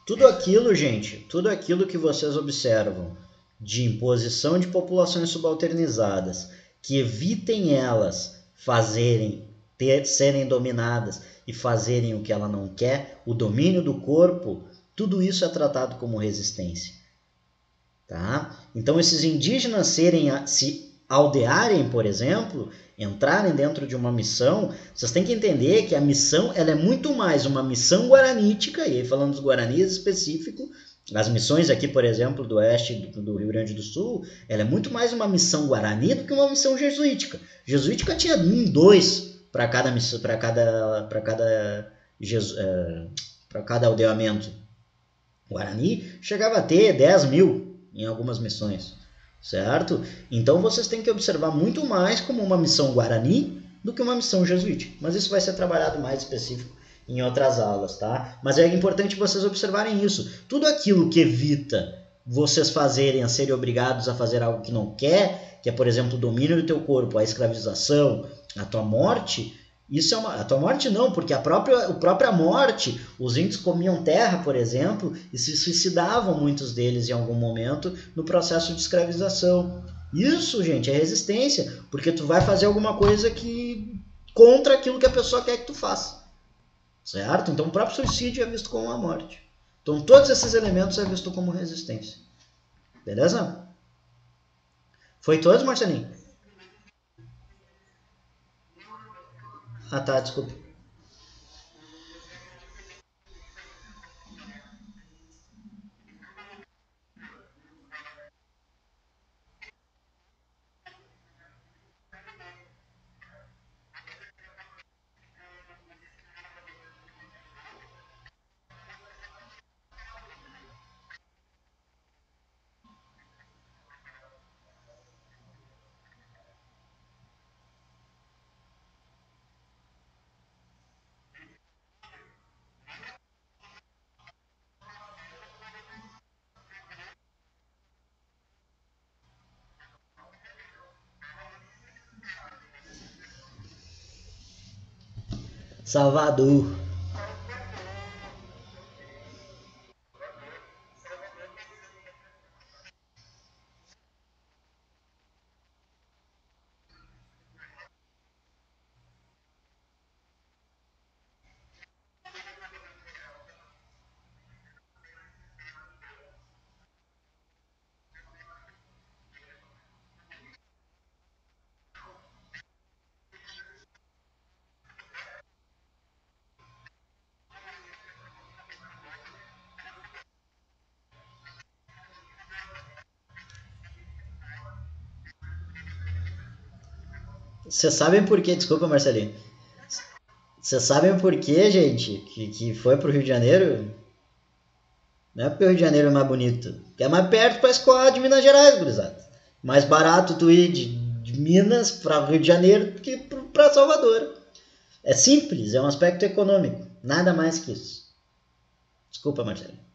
Tudo aquilo, gente, tudo aquilo que vocês observam de imposição de populações subalternizadas, que evitem elas serem dominadas e fazerem o que ela não quer, o domínio do corpo, tudo isso é tratado como resistência. Tá? Então, esses indígenas se aldearem, por exemplo, entrarem dentro de uma missão, vocês têm que entender que a missão ela é muito mais uma missão guaranítica, e aí falando dos guaranis específico, as missões aqui, por exemplo, do oeste do Rio Grande do Sul, ela é muito mais uma missão guarani do que uma missão jesuítica. Jesuítica tinha dois para cada missão, para cada aldeamento. Guarani chegava a ter 10 mil em algumas missões, certo? Então vocês têm que observar muito mais como uma missão Guarani do que uma missão jesuítica. Mas isso vai ser trabalhado mais específico em outras aulas, tá? Mas é importante vocês observarem isso. Tudo aquilo que evita vocês serem obrigados a fazer algo que não quer, que é, por exemplo, o domínio do teu corpo, a escravização, a tua morte, isso é a tua morte não, porque a própria morte, os índios comiam terra, por exemplo, e se suicidavam muitos deles em algum momento no processo de escravização. Isso, gente, é resistência, porque tu vai fazer alguma coisa que contra aquilo que a pessoa quer que tu faça, certo? Então o próprio suicídio é visto como uma morte. Então todos esses elementos é visto como resistência. Beleza? Foi todos, Marcelinho? Ah, tá, desculpa. Salvador. Vocês sabem por quê? Desculpa, Marcelinho. Vocês sabem por quê, gente, que foi pro Rio de Janeiro? Não é porque o Rio de Janeiro é mais bonito, que é mais perto pra escoar de Minas Gerais, gurizada. Mais barato tu ir de Minas para Rio de Janeiro do que para Salvador. É simples, é um aspecto econômico, nada mais que isso. Desculpa, Marcelo.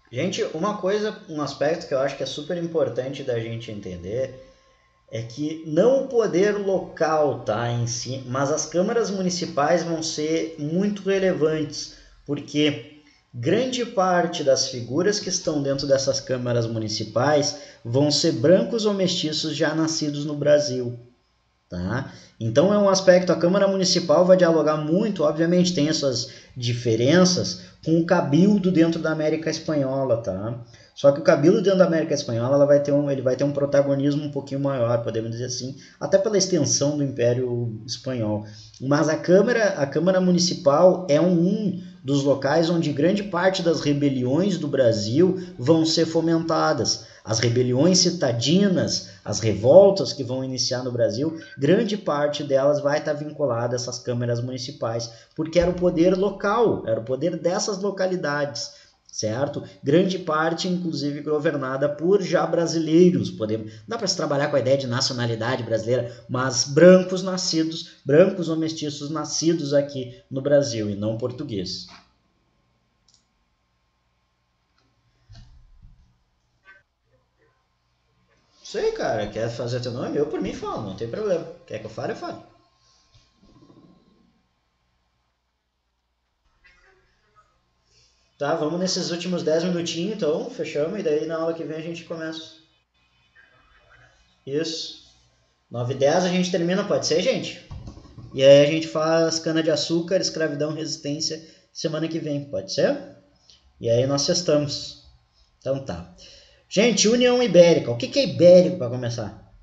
Gente, uma coisa, um aspecto que eu acho que é super importante da gente entender é que não o poder local tá em si, mas as câmaras municipais vão ser muito relevantes, porque grande parte das figuras que estão dentro dessas câmaras municipais vão ser brancos ou mestiços já nascidos no Brasil. Tá? Então é um aspecto, a Câmara Municipal vai dialogar muito, obviamente tem essas diferenças com o Cabildo dentro da América Espanhola, tá? Só que o Cabildo dentro da América Espanhola ele vai ter um protagonismo um pouquinho maior, podemos dizer assim, até pela extensão do Império Espanhol. Mas a Câmara Municipal é um dos locais onde grande parte das rebeliões do Brasil vão ser fomentadas. As rebeliões citadinas, as revoltas que vão iniciar no Brasil, grande parte delas vai estar vinculada a essas câmaras municipais, porque era o poder local, era o poder dessas localidades, certo? Grande parte, inclusive, governada por já brasileiros. Dá para se trabalhar com a ideia de nacionalidade brasileira, mas brancos nascidos, brancos ou mestiços nascidos aqui no Brasil e não português. Sei, cara, quer fazer teu nome? Eu por mim falo, não tem problema. Quer que eu fale, eu falo. Tá, vamos nesses últimos 10 minutinhos então, fechamos, e daí na aula que vem a gente começa. Isso. 9h10 a gente termina, pode ser, gente? E aí a gente faz cana-de-açúcar, escravidão, resistência semana que vem, pode ser? E aí nós estamos. Então tá. Gente, União Ibérica. O que que é ibérico para começar?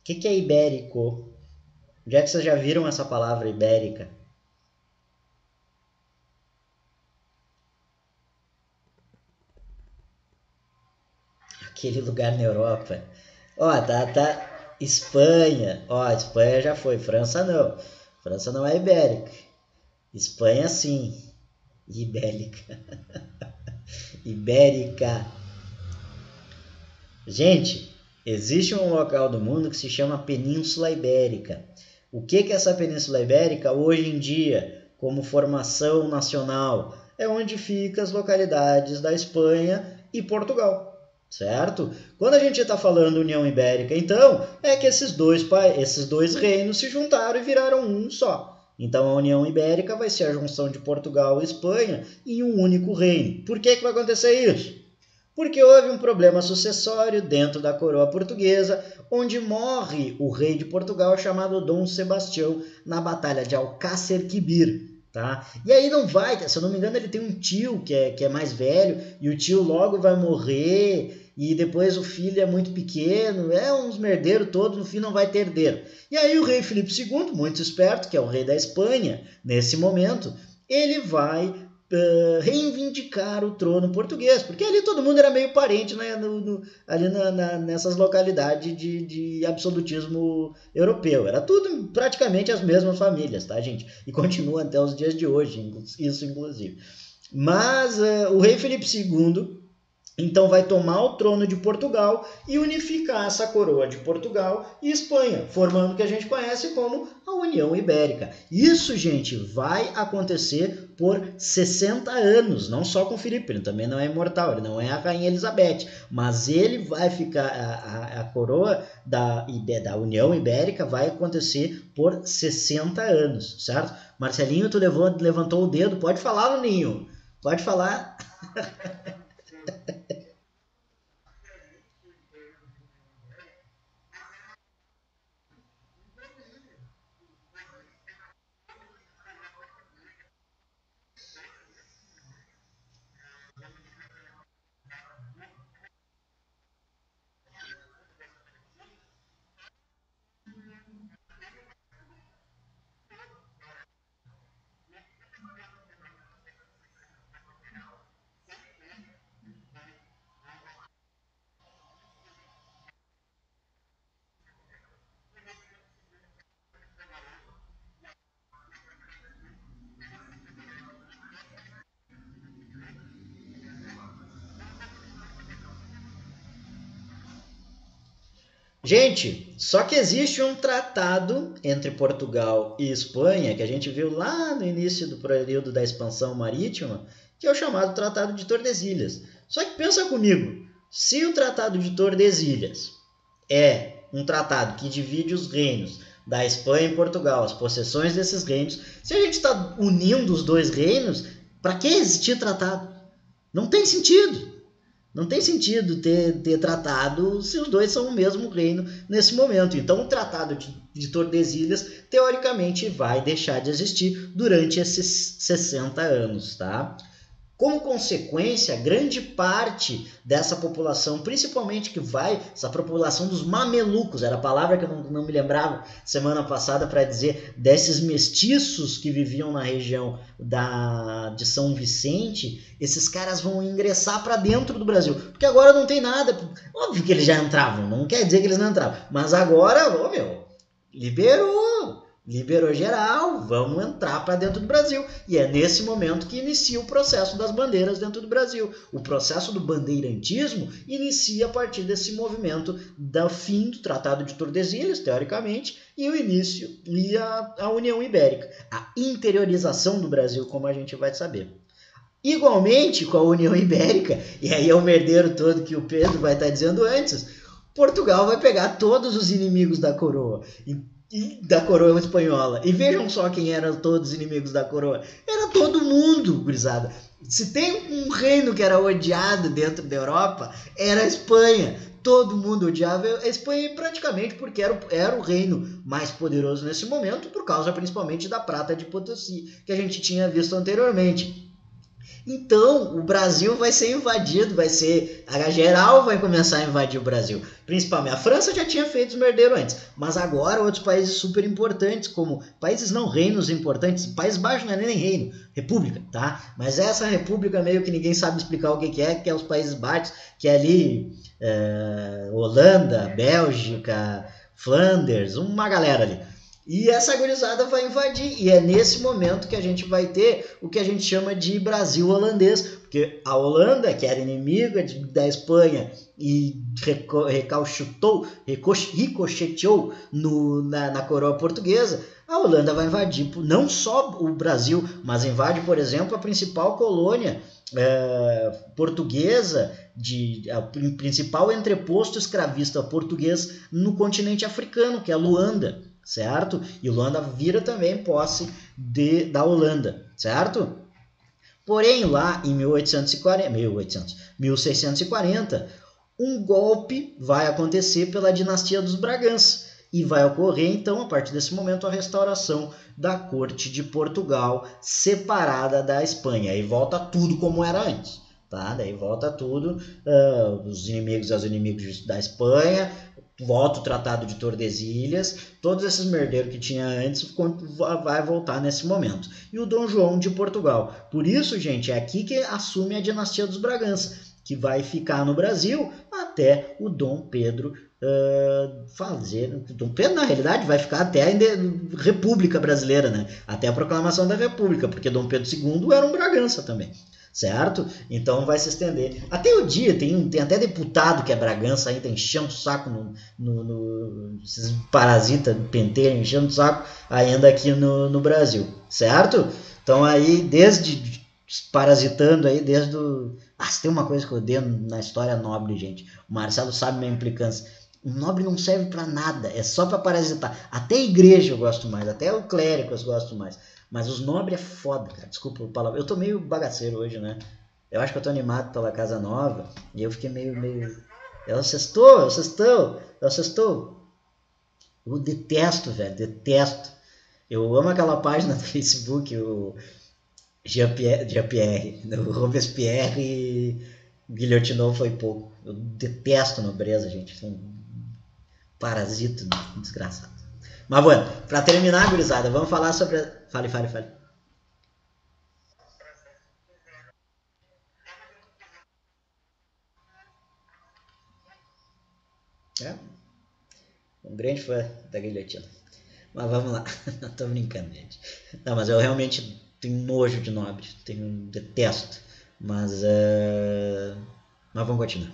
O que que é ibérico? Onde é que vocês já viram essa palavra ibérica? Aquele lugar na Europa. Ó, tá. Espanha. Ó, Espanha já foi. França não. França não é ibérica. Espanha sim. Ibérica. Ibérica. Gente, existe um local do mundo que se chama Península Ibérica. O que é essa Península Ibérica hoje em dia, como formação nacional? É onde ficam as localidades da Espanha e Portugal, certo? Quando a gente está falando União Ibérica, então, é que esses dois reinos se juntaram e viraram um só. Então a União Ibérica vai ser a junção de Portugal e Espanha em um único reino. Por que vai acontecer isso? Porque houve um problema sucessório dentro da coroa portuguesa, onde morre o rei de Portugal chamado Dom Sebastião na Batalha de Alcácer Quibir. Tá? E aí não vai, se eu não me engano, ele tem um tio que é mais velho, e o tio logo vai morrer, e depois o filho é muito pequeno, é uns merdeiros todos, no fim não vai ter herdeiro. E aí o rei Filipe II, muito esperto, que é o rei da Espanha, nesse momento, ele vai reivindicar o trono português, porque ali todo mundo era meio parente, né, ali nessas localidades de absolutismo europeu. Era tudo praticamente as mesmas famílias, tá, gente? E continua até os dias de hoje, isso inclusive. Mas o rei Felipe II então vai tomar o trono de Portugal e unificar essa coroa de Portugal e Espanha, formando o que a gente conhece como a União Ibérica. Isso, gente, vai acontecer por 60 anos, não só com Filipe, ele também não é imortal, ele não é a Rainha Elizabeth, mas ele vai ficar, a coroa da União Ibérica vai acontecer por 60 anos, certo? Marcelinho, tu levantou o dedo, pode falar, Nuninho, pode falar. Gente, só que existe um tratado entre Portugal e Espanha, que a gente viu lá no início do período da expansão marítima, que é o chamado Tratado de Tordesilhas. Só que pensa comigo, se o Tratado de Tordesilhas é um tratado que divide os reinos da Espanha e Portugal, as possessões desses reinos, se a gente está unindo os dois reinos, para que existir tratado? Não tem sentido. Não tem sentido ter tratado se os dois são o mesmo reino nesse momento. Então, o Tratado de Tordesilhas, teoricamente, vai deixar de existir durante esses 60 anos, tá? Como consequência, grande parte dessa população, principalmente que vai, essa população dos mamelucos, era a palavra que eu não me lembrava semana passada para dizer, desses mestiços que viviam na região de São Vicente, esses caras vão ingressar para dentro do Brasil, porque agora não tem nada, óbvio que eles já entravam, não quer dizer que eles não entravam, mas agora, liberou geral, vamos entrar para dentro do Brasil. E é nesse momento que inicia o processo das bandeiras dentro do Brasil. O processo do bandeirantismo inicia a partir desse movimento do fim do Tratado de Tordesilhas, teoricamente, e o início e a União Ibérica. A interiorização do Brasil, como a gente vai saber. Igualmente com a União Ibérica, e aí é o merdeiro todo que o Pedro vai estar dizendo antes, Portugal vai pegar todos os inimigos da coroa e da coroa espanhola. E vejam só quem eram todos os inimigos da coroa. Era todo mundo, gurizada. Se tem um reino que era odiado dentro da Europa, era a Espanha. Todo mundo odiava a Espanha praticamente porque era o reino mais poderoso nesse momento, por causa principalmente da prata de Potosí, que a gente tinha visto anteriormente. Então, o Brasil vai ser invadido, a geral vai começar a invadir o Brasil. Principalmente, a França já tinha feito os merdeiros antes, mas agora outros países super importantes, como países não, reinos importantes, País Baixo não é nem reino, república, tá? Mas essa república meio que ninguém sabe explicar o que é os Países Baixos, que é ali Holanda, Bélgica, Flanders, uma galera ali. E essa gurizada vai invadir, e é nesse momento que a gente vai ter o que a gente chama de Brasil holandês, porque a Holanda, que era inimiga da Espanha e ricocheteou na coroa portuguesa, a Holanda vai invadir não só o Brasil, mas invade, por exemplo, a principal colônia portuguesa, o principal entreposto escravista português no continente africano, que é Luanda. Certo? E Luanda vira também posse da Holanda, certo? Porém, lá em 1640, um golpe vai acontecer pela dinastia dos Bragança e vai ocorrer, então, a partir desse momento, a restauração da corte de Portugal separada da Espanha. Aí volta tudo como era antes, tá? Daí volta tudo, os inimigos aos inimigos da Espanha, volta o Tratado de Tordesilhas, todos esses merdeiros que tinha antes vai voltar nesse momento. E o Dom João de Portugal. Por isso, gente, é aqui que assume a dinastia dos Bragança, que vai ficar no Brasil até o Dom Pedro Dom Pedro, na realidade, vai ficar até a República Brasileira, né? Até a proclamação da República, porque Dom Pedro II era um Bragança também. Certo? Então vai se estender. Até o dia, tem até deputado que é Bragança ainda enchendo o saco esses parasitas penteiros enchendo o saco ainda aqui no Brasil. Certo? Então aí, parasitando aí, desde o... se tem uma coisa que eu odeio na história nobre, gente. O Marcelo sabe minha implicância. O nobre não serve pra nada, é só pra parasitar. Até a igreja eu gosto mais, até o clérigo eu gosto mais. Mas os nobres é foda, cara. Desculpa a palavra. Eu tô meio bagaceiro hoje, né? Eu acho que eu tô animado pela casa nova. E eu fiquei meio... Ela sextou. Eu detesto, velho. Detesto. Eu amo aquela página do Facebook, o Jean-Pierre. O Robespierre guilhotinou foi pouco. Eu detesto nobreza, gente. Sou um parasita desgraçado. Mas, bueno, pra terminar, gurizada, vamos falar sobre... Fale. É, um grande fã da guilhotina. Mas vamos lá, não tô brincando, gente. Não, mas eu realmente tenho nojo de nobre, detesto. Mas vamos continuar.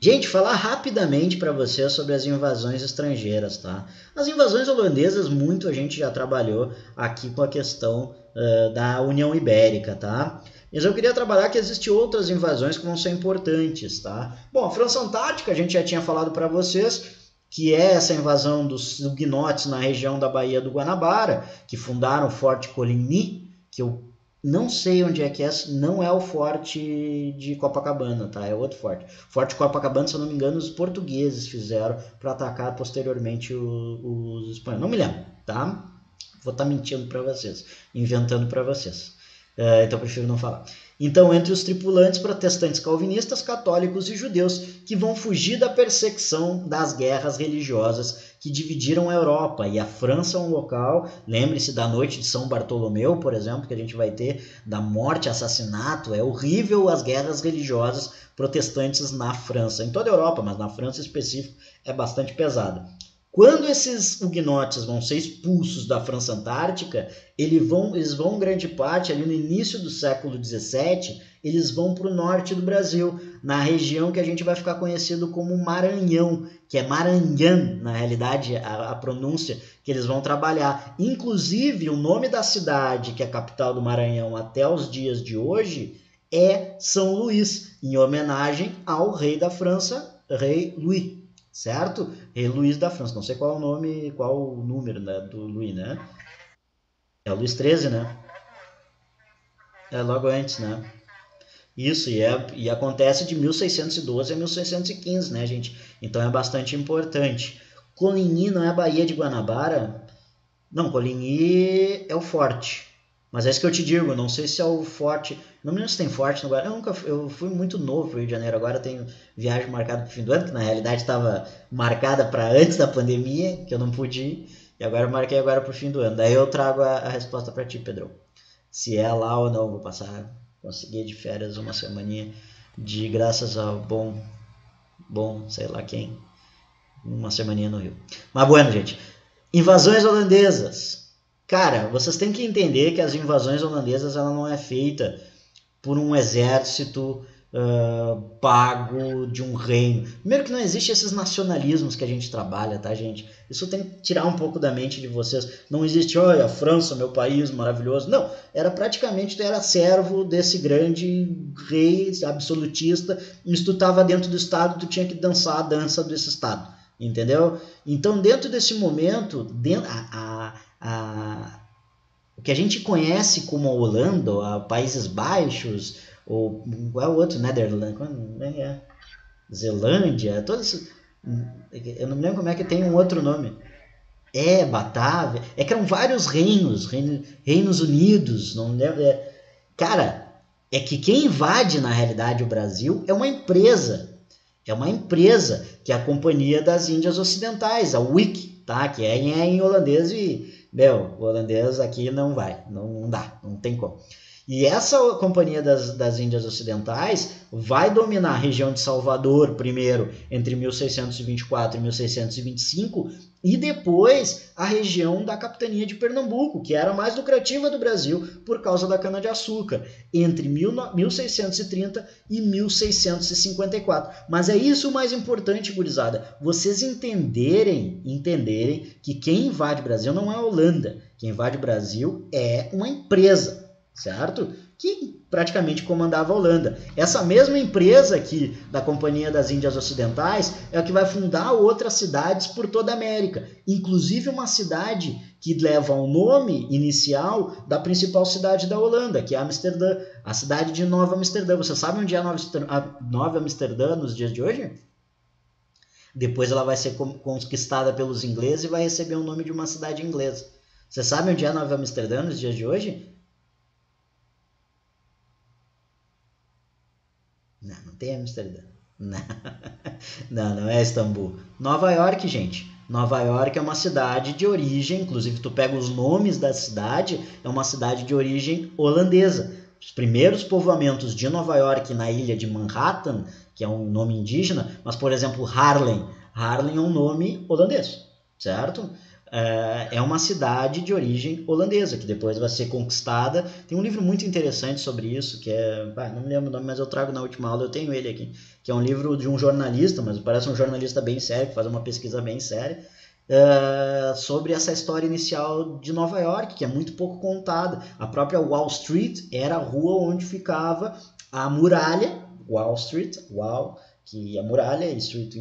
Gente, falar rapidamente para vocês sobre as invasões estrangeiras, tá? As invasões holandesas, muito a gente já trabalhou aqui com a questão da União Ibérica, tá? Mas eu queria trabalhar que existem outras invasões que vão ser importantes, tá? Bom, a França Antártica, a gente já tinha falado para vocês, que é essa invasão dos huguenotes na região da Baía do Guanabara, que fundaram o Forte Coligny, que eu não sei onde é que é, não é o Forte de Copacabana, tá? É outro forte. Forte Copacabana, se eu não me engano, os portugueses fizeram para atacar posteriormente os espanhóis. Não me lembro, tá? Vou estar mentindo para vocês, inventando para vocês. Então eu prefiro não falar. Então, entre os tripulantes protestantes calvinistas, católicos e judeus que vão fugir da perseguição das guerras religiosas que dividiram a Europa, e a França é um local, lembre-se da noite de São Bartolomeu, por exemplo, que a gente vai ter, da morte, assassinato, é horrível as guerras religiosas protestantes na França, em toda a Europa, mas na França em específico é bastante pesado. Quando esses huguenotes vão ser expulsos da França Antártica, eles vão grande parte, ali no início do século XVII, eles vão para o norte do Brasil, na região que a gente vai ficar conhecido como Maranhão, que é Maranhão, na realidade, a pronúncia que eles vão trabalhar. Inclusive, o nome da cidade, que é a capital do Maranhão até os dias de hoje, é São Luís, em homenagem ao rei da França, rei Louis. Certo? Rei Luís da França. Não sei qual é o nome, qual o número, né, do Luís, né? É o Luís XIII, né? É logo antes, né? Isso, e acontece de 1612 a 1615, né, gente? Então é bastante importante. Coligny não é a Baía de Guanabara? Não, Coligny é o forte. Mas é isso que eu te digo, não sei se é o forte. Não me lembro se tem forte no Guarani. Eu fui muito novo para o Rio de Janeiro, agora tenho viagem marcada para o fim do ano, que na realidade estava marcada para antes da pandemia, que eu não pude ir, e agora eu marquei agora para o fim do ano. Daí eu trago a resposta para ti, Pedro. Se é lá ou não, vou passar, conseguir de férias uma semaninha, de graças ao bom, sei lá quem, uma semaninha no Rio. Mas bueno, gente. Invasões holandesas. Cara, vocês têm que entender que as invasões holandesas ela não é feita por um exército pago de um reino. Primeiro que não existe esses nacionalismos que a gente trabalha, tá, gente? Isso tem que tirar um pouco da mente de vocês. Não existe, olha, a França, meu país maravilhoso. Não, era praticamente, tu era servo desse grande rei absolutista, e se tu estava dentro do Estado, tu tinha que dançar a dança desse Estado. Entendeu? Então, dentro desse momento, o que a gente conhece como a Holanda, a Países Baixos, ou qual é o outro, Netherlands, Zelândia, todos esses, eu não me lembro como é que tem um outro nome. Batávia, que eram vários reinos unidos, não lembro. Cara, é que quem invade na realidade o Brasil é uma empresa. É uma empresa que é a Companhia das Índias Ocidentais, a WIC, tá? Que é em holandês e, o holandês aqui não vai, não dá, não tem como. E essa Companhia das Índias Ocidentais vai dominar a região de Salvador primeiro, entre 1624 e 1625, e depois a região da capitania de Pernambuco, que era a mais lucrativa do Brasil por causa da cana-de-açúcar, entre 1630 e 1654. Mas é isso o mais importante, gurizada, vocês entenderem que quem invade o Brasil não é a Holanda, quem invade o Brasil é uma empresa, certo? Que praticamente comandava a Holanda. Essa mesma empresa aqui da Companhia das Índias Ocidentais é a que vai fundar outras cidades por toda a América, inclusive uma cidade que leva o nome inicial da principal cidade da Holanda, que é Amsterdã, a cidade de Nova Amsterdã. Você sabe onde é a Nova Amsterdã nos dias de hoje? Depois ela vai ser conquistada pelos ingleses e vai receber o nome de uma cidade inglesa. Você sabe onde é a Nova Amsterdã nos dias de hoje? Não tem Amsterdã. Não é Istambul. Nova York, gente. Nova York é uma cidade de origem, inclusive tu pega os nomes da cidade, é uma cidade de origem holandesa. Os primeiros povoamentos de Nova York na ilha de Manhattan, que é um nome indígena, mas, por exemplo, Harlem é um nome holandês, certo? É uma cidade de origem holandesa, que depois vai ser conquistada. Tem um livro muito interessante sobre isso, que não me lembro o nome, mas eu trago na última aula, eu tenho ele aqui, que é um livro de um jornalista, mas parece um jornalista bem sério, que faz uma pesquisa bem séria, sobre essa história inicial de Nova York, que é muito pouco contada. A própria Wall Street era a rua onde ficava a muralha, Wall Street, Wall, que é muralha, Street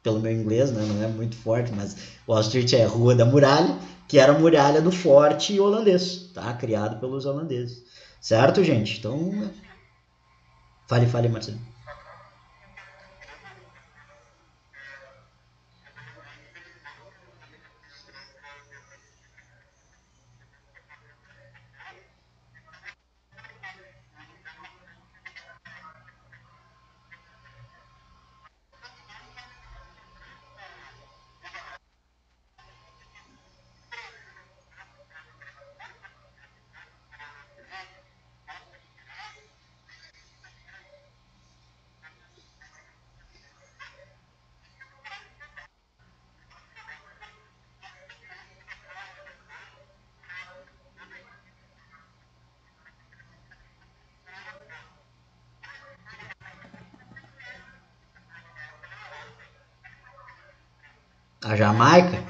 pelo meu inglês, né, não é muito forte, mas Wall Street é a rua da muralha, que era a muralha do forte holandês, tá? Criado pelos holandeses. Certo, gente? Então, fale, fale, Marcelo. A Jamaica?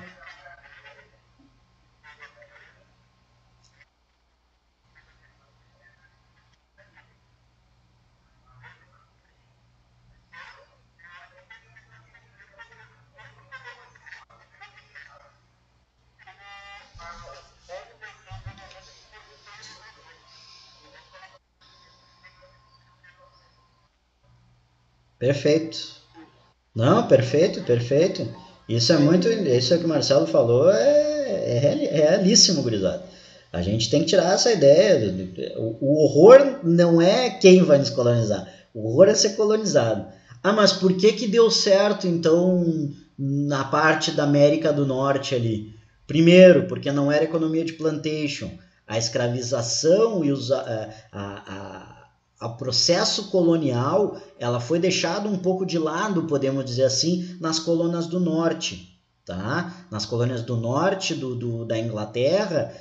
Perfeito. Não, perfeito, perfeito. Isso é muito. Isso que o Marcelo falou é realíssimo, gurizada. A gente tem que tirar essa ideia. O horror não é quem vai nos colonizar. O horror é ser colonizado. Ah, mas por que que deu certo, então, na parte da América do Norte ali? Primeiro, porque não era economia de plantation. A escravização e a processo colonial ela foi deixada um pouco de lado, podemos dizer assim, nas colônias do norte. Tá? Nas colônias do norte da Inglaterra,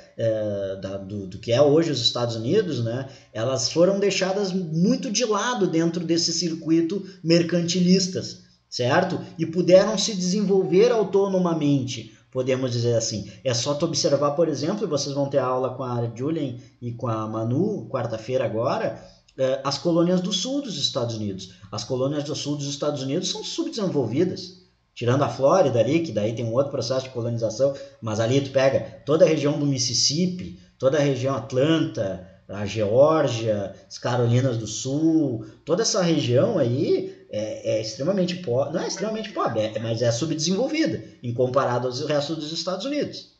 do que é hoje os Estados Unidos, né? Elas foram deixadas muito de lado dentro desse circuito mercantilistas, certo? E puderam se desenvolver autonomamente, podemos dizer assim. É só tu observar, por exemplo, e vocês vão ter aula com a Julian e com a Manu quarta-feira agora, as colônias do sul dos Estados Unidos. As colônias do sul dos Estados Unidos são subdesenvolvidas. Tirando a Flórida ali, que daí tem um outro processo de colonização, mas ali tu pega toda a região do Mississippi, toda a região Atlanta, a Geórgia, as Carolinas do Sul, toda essa região aí é extremamente pobre, não é extremamente pobre, mas é subdesenvolvida em comparado ao resto dos Estados Unidos,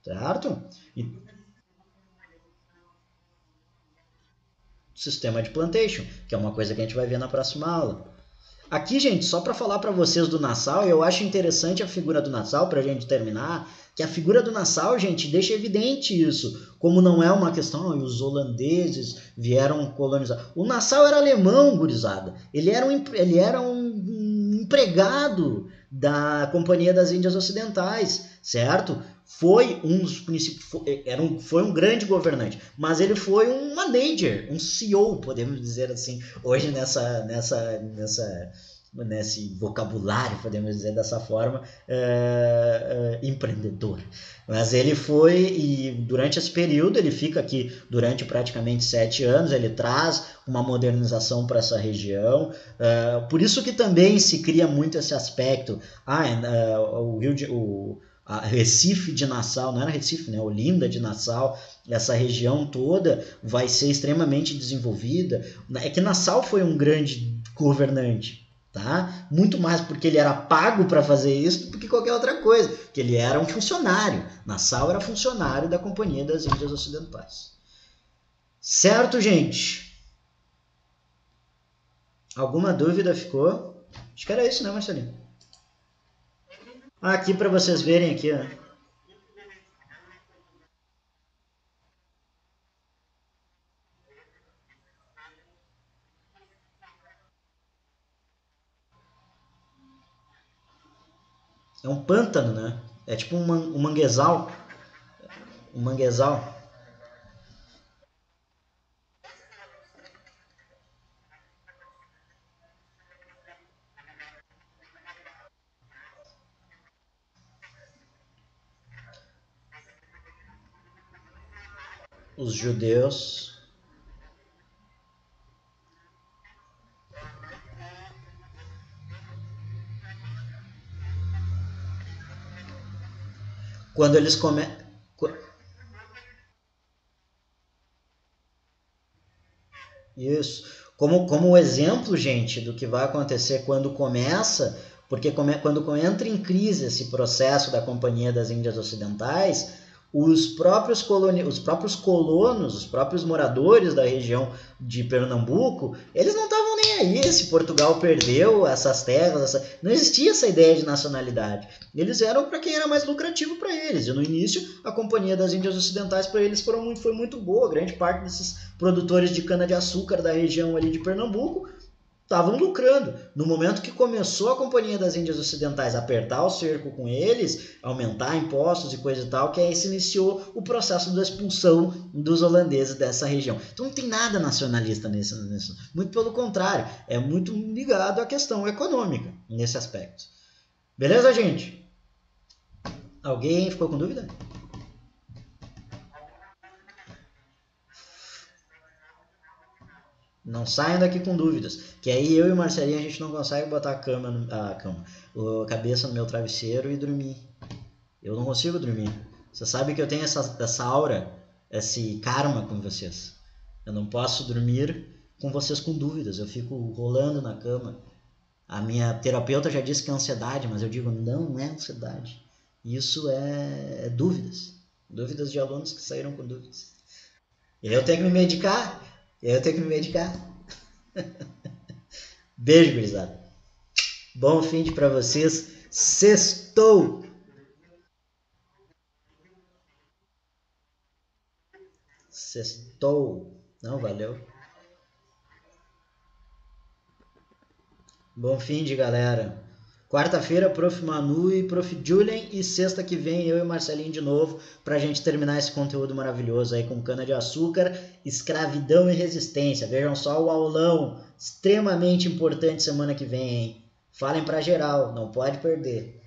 certo? E sistema de plantation, que é uma coisa que a gente vai ver na próxima aula. Aqui, gente, só para falar para vocês do Nassau, eu acho interessante a figura do Nassau, para a gente terminar, que a figura do Nassau, gente, deixa evidente isso, como não é uma questão, os holandeses vieram colonizar. O Nassau era alemão, gurizada. Ele era um empregado da Companhia das Índias Ocidentais, certo? Foi um dos principais, foi um grande governante, mas ele foi um manager, um CEO, podemos dizer assim, hoje nesse vocabulário, podemos dizer dessa forma, empreendedor. Mas ele foi, e durante esse período, ele fica aqui durante praticamente 7 anos, ele traz uma modernização para essa região. Por isso que também se cria muito esse aspecto. O Rio de, a Recife de Nassau, não era Recife, né? Olinda de Nassau, essa região toda vai ser extremamente desenvolvida. É que Nassau foi um grande governante, tá? Muito mais porque ele era pago para fazer isso do que qualquer outra coisa, que ele era um funcionário. Nassau era funcionário da Companhia das Índias Ocidentais. Certo, gente? Alguma dúvida ficou? Acho que era isso, né, Marcelinho? Aqui para vocês verem aqui, ó. É um pântano, né? É tipo um manguezal, um manguezal. Os judeus. Quando eles começam. Isso. Como exemplo, gente, do que vai acontecer quando começa, porque quando entra em crise esse processo da Companhia das Índias Ocidentais, os próprios colonos, os próprios moradores da região de Pernambuco, eles não estavam nem aí se Portugal perdeu essas terras, não existia essa ideia de nacionalidade. Eles eram para quem era mais lucrativo para eles. E no início, a Companhia das Índias Ocidentais para eles foi muito boa. Grande parte desses produtores de cana-de-açúcar da região ali de Pernambuco estavam lucrando. No momento que começou a Companhia das Índias Ocidentais a apertar o cerco com eles, aumentar impostos e coisa e tal, que aí se iniciou o processo da expulsão dos holandeses dessa região. Então não tem nada nacionalista nisso. Muito pelo contrário, é muito ligado à questão econômica nesse aspecto. Beleza, gente? Alguém ficou com dúvida? Não saiam daqui com dúvidas. Que aí eu e o Marcelinho a gente não consegue botar a cabeça no meu travesseiro e dormir. Eu não consigo dormir. Você sabe que eu tenho essa aura, esse karma com vocês. Eu não posso dormir com vocês com dúvidas. Eu fico rolando na cama. A minha terapeuta já disse que é ansiedade, mas eu digo, não é ansiedade. Isso é dúvidas. Dúvidas de alunos que saíram com dúvidas. Eu tenho que me medicar. Eu tenho que me medicar. Beijo, gurizada. Bom fim de pra vocês. Sextou! Sextou. Não, valeu. Bom fim de galera. Quarta-feira, Prof. Manu e Prof. Julian. E sexta que vem eu e Marcelinho de novo pra gente terminar esse conteúdo maravilhoso aí com cana-de-açúcar, escravidão e resistência. Vejam só o aulão extremamente importante semana que vem, hein? Falem pra geral, não pode perder.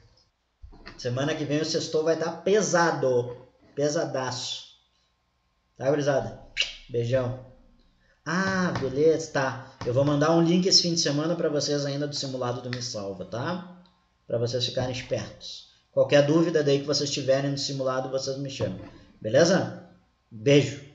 Semana que vem o sextou vai estar pesado. Pesadaço. Tá, gurizada? Beijão. Ah, beleza, tá. Eu vou mandar um link esse fim de semana para vocês ainda do simulado do Me Salva, tá? Para vocês ficarem espertos. Qualquer dúvida daí que vocês tiverem no simulado, vocês me chamam. Beleza? Beijo.